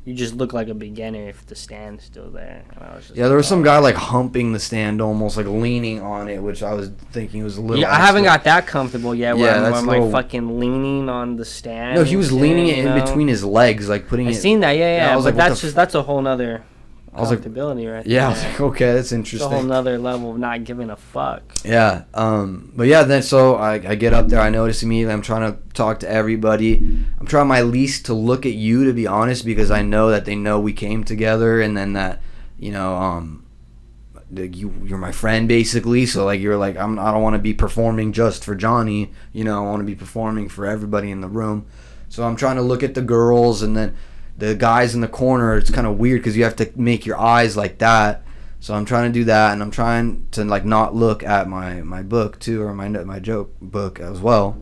You just look like a beginner if the stand's still there. And I was just there was some guy like humping the stand, almost like leaning on it, which I was thinking was a little. Yeah, I haven't got that comfortable yet. Where I'm like fucking leaning on the stand. No, he was leaning it in between his legs, like putting it. I seen that, yeah. But like, that's a whole nother comfortability right there. Yeah, I was like, okay, that's interesting. It's a whole nother level of not giving a fuck. Yeah, but yeah, then so I get up there, I notice immediately, I'm trying to talk to everybody. I'm trying my least to look at you, to be honest, because I know that they know we came together, and then that, like, you're my friend basically, so like you're like I don't want to be performing just for Johnny, you know, I want to be performing for everybody in the room. So I'm trying to look at the girls, and then the guys in the corner, it's kind of weird because you have to make your eyes like that. So I'm trying to do that, and I'm trying to like not look at my book too, or my joke book as well.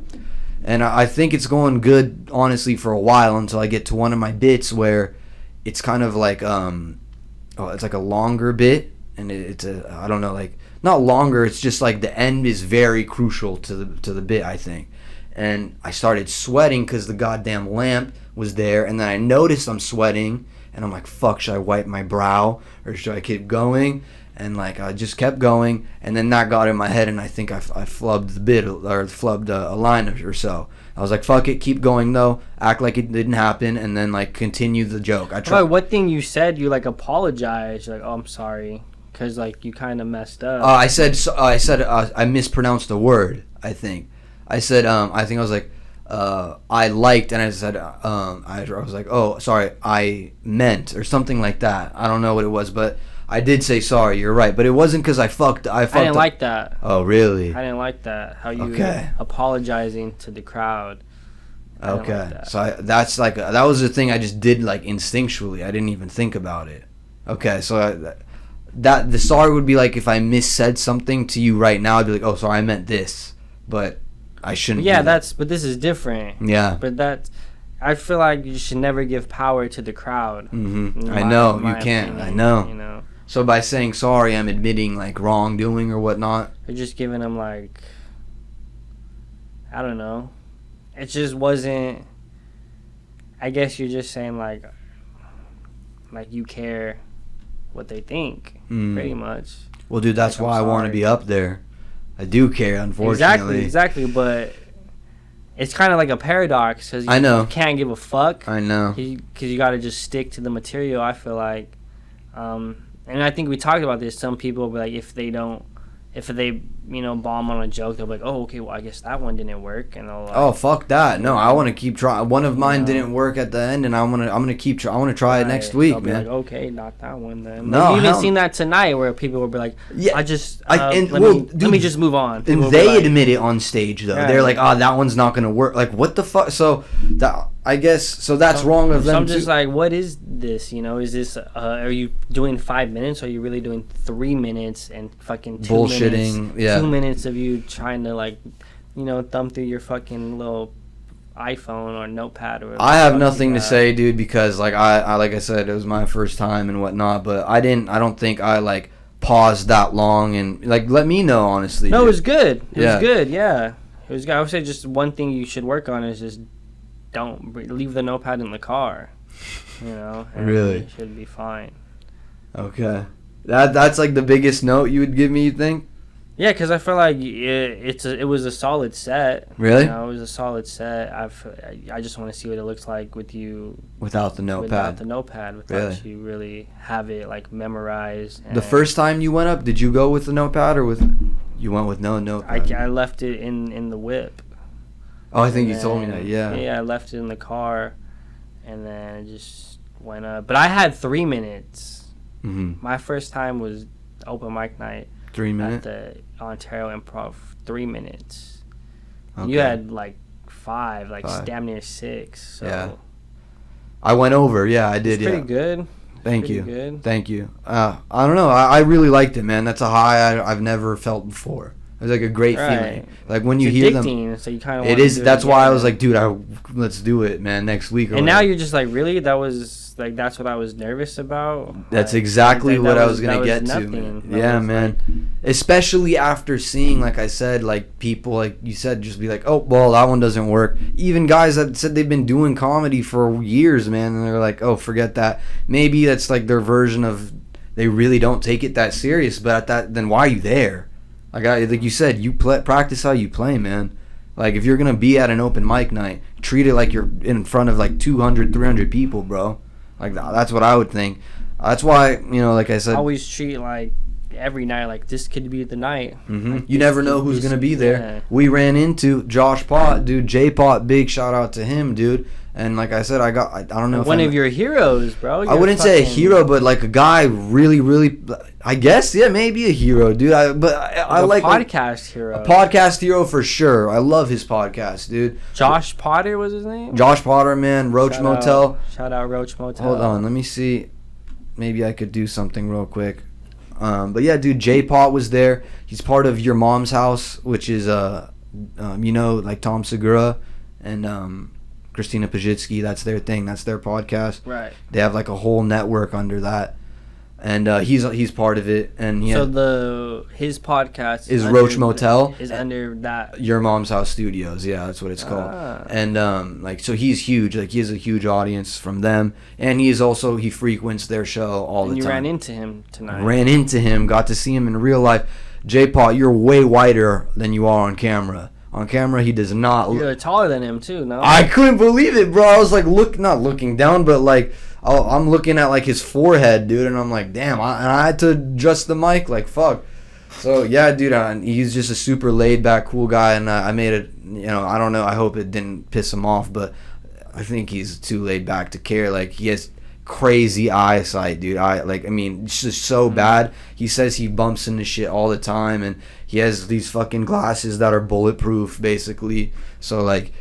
And I think it's going good, honestly, for a while until I get to one of my bits where it's kind of like it's like a longer bit, and it's I don't know, like not longer. It's just like the end is very crucial to the bit, I think. And I started sweating because the goddamn lamp was there, and then I noticed I'm sweating, and I'm like, fuck, should I wipe my brow or should I keep going? And like I just kept going, and then that got in my head, and I think I flubbed the bit, or flubbed a line or so. I was like, fuck it, keep going though, act like it didn't happen, and then like continue the joke. I tried. What thing you said? You like apologized. You're like, oh, I'm sorry, because like you kind of messed up. I mispronounced a word, I think. I said, I think I was like, I liked, and I said, I was like, oh, sorry, I meant, or something like that. I don't know what it was, but I did say sorry, you're right. But it wasn't because I fucked I didn't like that. Oh, really? I didn't like that. How you apologizing to the crowd. Okay. Like that. So that's like, that was the thing I just did like instinctually. I didn't even think about it. Okay, so that the sorry would be like if I missaid something to you right now, I'd be like, oh, sorry, I meant this. But I shouldn't. Yeah, but this is different. Yeah. But I feel like you should never give power to the crowd. Mm-hmm. I know you can't. Opinion, I know. You know. So by saying sorry, I'm admitting like wrongdoing or whatnot. You're just giving them like, I don't know. It just wasn't. I guess you're just saying like you care what they think, pretty much. Well, dude, that's why I want to be up there. I do care, unfortunately. Exactly, but it's kind of like a paradox because you can't give a fuck. I know. Because you got to just stick to the material, I feel like. And I think we talked about this. Some people will be like, if they bomb on a joke, they'll be like, oh, okay, well, I guess that one didn't work. And they'll like, oh, fuck that. No, I want to keep trying. One of mine didn't work at the end, and I'm gonna keep trying. I want to try it next week, man. Like, okay, not that one then. No, like, you even seen that tonight where people will be like, yeah, let me just move on. People and they admit it on stage though. Yeah, they're like, oh, that one's not gonna work. Like, what the fuck? So that. I guess so. That's wrong of them. So I'm just like, what is this? You know, is this? Are you doing 5 minutes? Or are you really doing 3 minutes and fucking 2 bullshitting? Minutes, yeah, 2 minutes of you trying to like, thumb through your fucking little iPhone or notepad or whatever. I have nothing to say, dude, because like I like I said, it was my first time and whatnot. But I don't think I like paused that long and like let me know honestly. No, dude. It was good. It was good. Yeah, it was good. I would say just one thing you should work on is just. Don't leave the notepad in the car, and really it should be fine. Okay, that's like the biggest note you would give me, you think? Yeah, because I feel like it was a solid set. Really? It was a solid set. I just want to see what it looks like with you without the notepad. Without you really have it like memorized. The first time you went up, did you go with the notepad or you went with no notepad? I left it in the whip. Oh, I think you told me that, yeah. Yeah, I left it in the car, and then just went up. But I had 3 minutes. Mm-hmm. My first time was open mic night. 3 minutes? At the Ontario Improv, 3 minutes. Okay. You had like 5, damn near 6. So. Yeah. I went over, yeah, I did, it's pretty good. Thank you. Thank you. I don't know, I really liked it, man. That's a high I've never felt before. It was like a great feeling. Like when you hear them, so you kind of. It is. That's why I was like, dude, let's do it, man, next week. And now you're just like, really? That was like that's what I was nervous about. That's exactly what I was gonna get to. Man. Yeah, man. Especially after seeing, like I said, like people, like you said, just be like, oh, well, that one doesn't work. Even guys that said they've been doing comedy for years, man, and they're like, oh, forget that. Maybe that's like their version of they really don't take it that serious. But at that, then why are you there? Like you said, you practice how you play, man. Like, if you're going to be at an open mic night, treat it like you're in front of, like, 200, 300 people, bro. Like, that's what I would think. That's why, like I said. Always treat, like, every night, like, this could be the night. Mm-hmm. Like, you never know who's going to be there. Yeah. We ran into Josh Pott, dude. J-Pot, big shout out to him, dude. And like I said, I don't know if one of your heroes, bro. I wouldn't say a hero, but like a guy really, I guess, yeah, maybe a hero, dude. I like podcast hero. A podcast hero for sure. I love his podcast, dude. Josh Potter was his name? Josh Potter, man. Roach Motel. Shout out Roach Motel. Hold on, let me see. Maybe I could do something real quick. But yeah, dude, J-Pot was there. He's part of Your Mom's House, which is like Tom Segura and Christina Pajitsky. That's their thing. That's their podcast. Right. They have like a whole network under that, and he's part of it. And his podcast is Roach Motel is under that Your Mom's House Studios. Yeah, that's what it's called. And so he's huge. Like he has a huge audience from them, and he frequents their show all the time. You ran into him tonight. Ran into him. Got to see him in real life. J-Pot, you're way whiter than you are on camera. On camera, he does not. You're taller than him too, no? I couldn't believe it, bro. I was like, not looking down, but like, I'm looking at like his forehead, dude, and I'm like, damn. I had to adjust the mic, like, fuck. So yeah, dude, he's just a super laid back, cool guy, and I made it. I don't know. I hope it didn't piss him off, but I think he's too laid back to care. Like he has crazy eyesight, dude. It's just so bad. He says he bumps into shit all the time, and he has these fucking glasses that are bulletproof, basically. So like,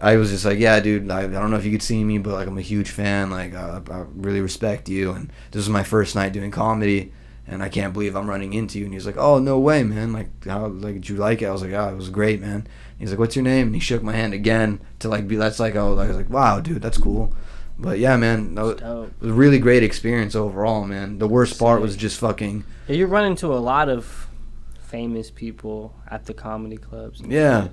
I was just like, yeah, dude, I don't know if you could see me, but like, I'm a huge fan. Like, I really respect you, and this was my first night doing comedy, and I can't believe I'm running into you. And he's like, oh, no way, man. Like, how, like, did you like it? I was like, yeah, it was great, man. He's like, what's your name? And he shook my hand again to like be. That's like, I was like, wow, dude, that's cool. But yeah, man, it was a really great experience overall, man. The worst part was just fucking. Yeah, you run into a lot of famous people at the comedy clubs. Yeah,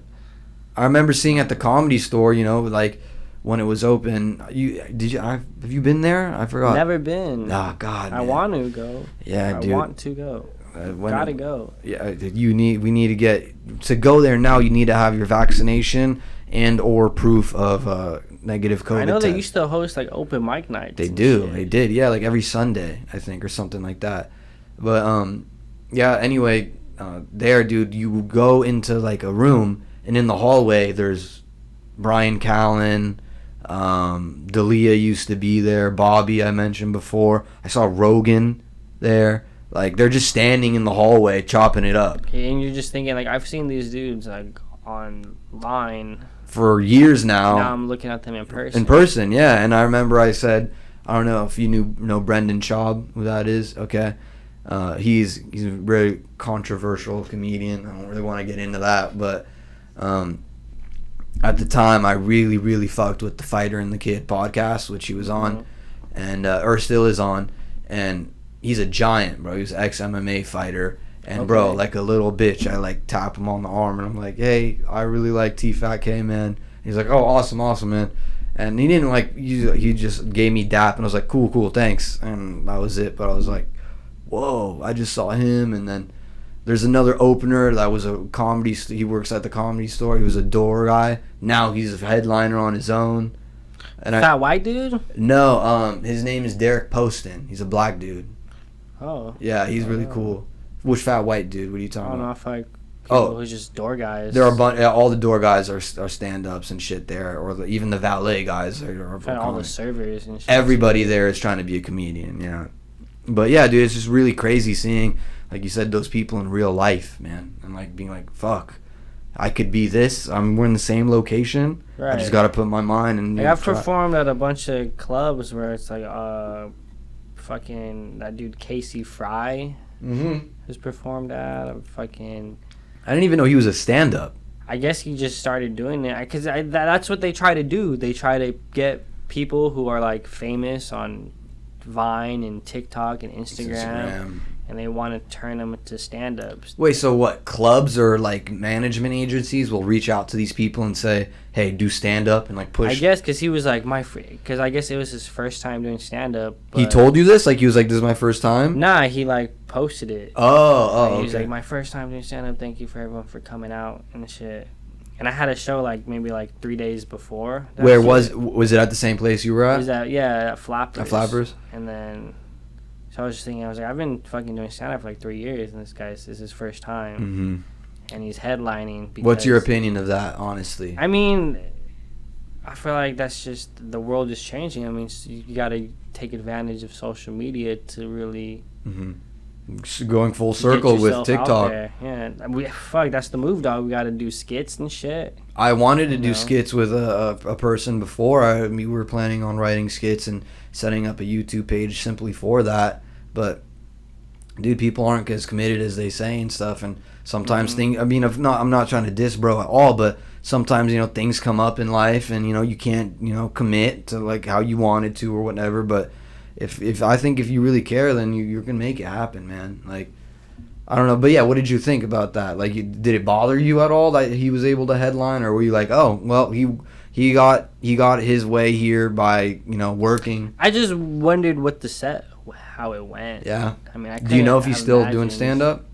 I remember seeing at the Comedy Store, like when it was open. Have you been there? I forgot. Never been. Oh God, I want to go. Yeah, dude. I want to go. Gotta go. Yeah, we need to get to go there now. You need to have your vaccination and or proof of negative COVID. I know they test. used to host like open mic nights. They did, yeah, like every Sunday, I think, or something like that. But yeah. Anyway, there, dude, you go into like a room, and in the hallway there's Brian Callen, D'Elia used to be there, Bobby I mentioned before. I saw Rogan there. Like they're just standing in the hallway chopping it up. Okay, and you're just thinking like, I've seen these dudes like online for years now. Now I'm looking at them in person. In person, yeah. And I remember I said, I don't know if you know Brendan Schaub, who that is. Okay, he's a very controversial comedian. I don't really want to get into that, but at the time I really fucked with the Fighter and the Kid podcast, which he was on, and or still is on, and he's a giant, bro. He's an ex-MMA fighter. And bro, like a little bitch, I like tap him on the arm, and I'm like, hey, I really like T-Fat K, man. He's like, oh, awesome, man. And he didn't like, he just gave me dap, and I was like, cool, thanks. And that was it. But I was like, whoa, I just saw him. And then there's another opener that was a comedy, he works at the Comedy Store. He was a door guy. Now he's a headliner on his own. And that white dude? No, his name is Derek Poston. He's a black dude. Oh. Yeah, he's really cool. Which fat white dude? What are you talking about? I don't know if like people who's just door guys. There are all the door guys are stand-ups and shit there, or even the valet guys are all the servers and shit. Everybody there is trying to be a comedian, yeah. But yeah, dude, it's just really crazy seeing, like you said, those people in real life, man, and like being like, fuck, I could be this. We're in the same location. Right. I just gotta put my mind and. Like I've performed at a bunch of clubs where it's like fucking that dude Casey Fry. Who's performed at I didn't even know he was a stand-up. I guess he just started doing it because that's what they try to do. They try to get people who are like famous on Vine and TikTok and Instagram. And they want to turn them into stand-ups. Wait, so what? Clubs or like management agencies will reach out to these people and say, "Hey, do stand-up," and like push. I guess because he was like because I guess it was his first time doing stand-up. He told you this? Like he was like, "This is my first time." Nah, he like posted it. Oh, he was like, "My first time doing stand-up. Thank you for everyone for coming out and shit." And I had a show like maybe like 3 days before. Where was it at the same place you were at? It was at Flappers. At Flappers. And then. So I was just thinking, I was like, I've been fucking doing stand-up for like 3 years, and this is his first time, and he's headlining. What's your opinion of that, honestly? I mean, I feel like that's just, the world is changing. I mean, you got to take advantage of social media to really going full circle with TikTok. Yeah, that's the move, dog. We got to do skits and shit. I wanted to do skits with a person before. We were planning on writing skits and setting up a YouTube page simply for that. But dude, people aren't as committed as they say and stuff. And sometimes things. I mean, I'm not trying to diss bro at all, but sometimes things come up in life, and you can't commit to like how you wanted to or whatever. But if I think if you really care, then you can make it happen, man. Like, I don't know, but yeah, what did you think about that? Like, did it bother you at all that he was able to headline, or were you like, oh, well, he got his way here by working? I just wondered what the set, how it went. Yeah. I mean, do you know if he's still doing stand up?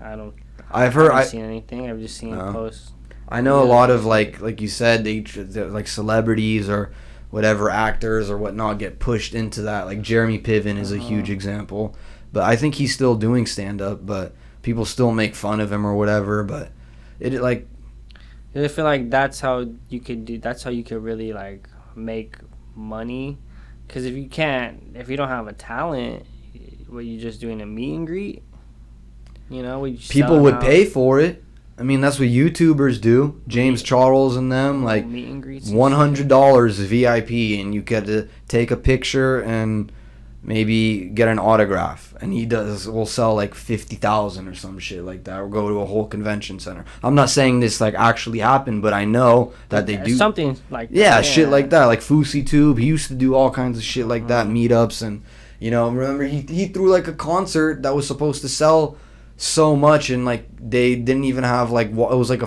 I don't. I haven't seen anything. I've just seen posts. I know a lot of like you said, they like celebrities or whatever, actors or whatnot, get pushed into that. Like Jeremy Piven is a huge example, but I think he's still doing stand up, but people still make fun of him or whatever. But I feel like that's how you could really like make money, because if you don't have a talent, what, you just doing a meet and greet, people would pay for it. I mean, that's what YouTubers do. James Charles and them, like $100 VIP, and you get to take a picture and maybe get an autograph. And will sell like 50,000 or some shit like that, or go to a whole convention center. I'm not saying this like actually happened, but I know that they do something like shit like that. Like Fousey Tube, he used to do all kinds of shit like that, meetups, and remember he threw like a concert that was supposed to sell so much, and like they didn't even have like, it was like a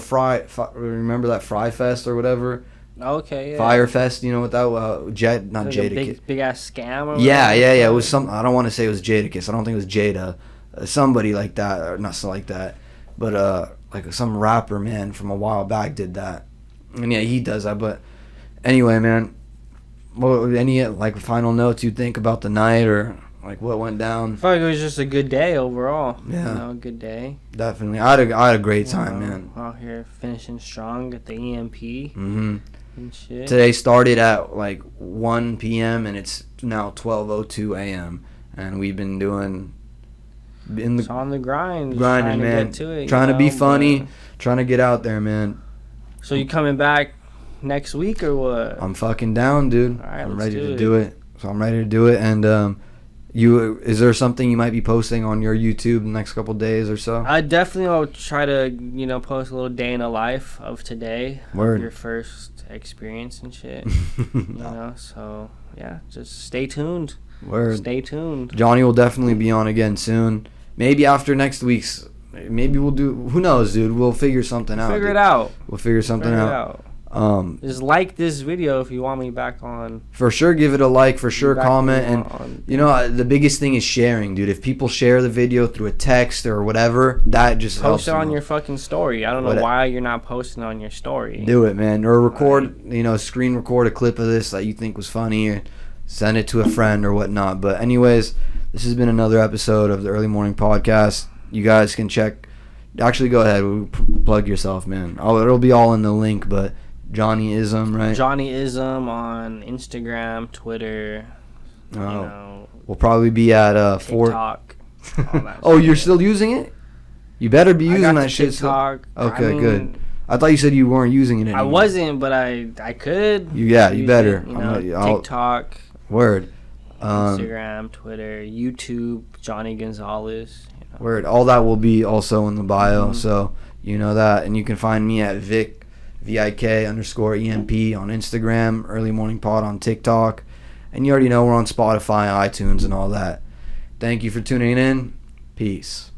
remember that Fry Fest or whatever? Okay, yeah. Fire Fest, what that not like Jadakiss, big ass scam or yeah, it was some, I don't want to say it was Jadakiss, I don't think it was Jada, somebody like that, or not so like that, but like some rapper, man, from a while back did that, and yeah, he does that. But anyway, man, any like final notes you think about the night, or like what went down? I feel like it was just a good day overall. Yeah, a good day. Definitely, I had a great time, man. Out here finishing strong at the EMP. And shit. Today started at like 1 p.m. and it's now 12:02 a.m. and we've been doing it's on the grind, grinding, man. Trying to be funny, trying to get out there, man. So you coming back next week or what? I'm fucking down, dude. All right, I'm ready to do it. So I'm ready to do it. And is there something you might be posting on your YouTube the next couple days or so? I definitely will try to post a little day in the life of today. Word. Of your first experience and shit. So yeah, just stay tuned. Word. Stay tuned. Johnny will definitely be on again soon. Maybe after next week's. Maybe we'll do. Who knows, dude? We'll figure something out. Figure it out. We'll figure something out. Just like this video if you want me back on. For sure, give it a like. For sure, comment. And the biggest thing is sharing, dude. If people share the video through a text or whatever, that just helps. Post it on your fucking story. I don't know why you're not posting on your story. Do it, man. Or record, screen record a clip of this that you think was funny, or send it to a friend or whatnot. But anyways, this has been another episode of the Early Morning Podcast. You guys can check. Actually, go ahead. Plug yourself, man. It'll be all in the link, but Johnnyism, right? Johnnyism on Instagram, Twitter. We'll probably be at TikTok. Oh, you're still using it? You better be using that shit. TikTok. Okay, good. I thought you said you weren't using it anymore. I wasn't, but I could. You better. TikTok. Word. Instagram, Twitter, YouTube, Johnnie Gonzalez. Word. All that will be also in the bio, so you know that. And you can find me at VIK_EMP on Instagram, Early Morning Pod on TikTok. And you already know we're on Spotify, iTunes, and all that. Thank you for tuning in. Peace.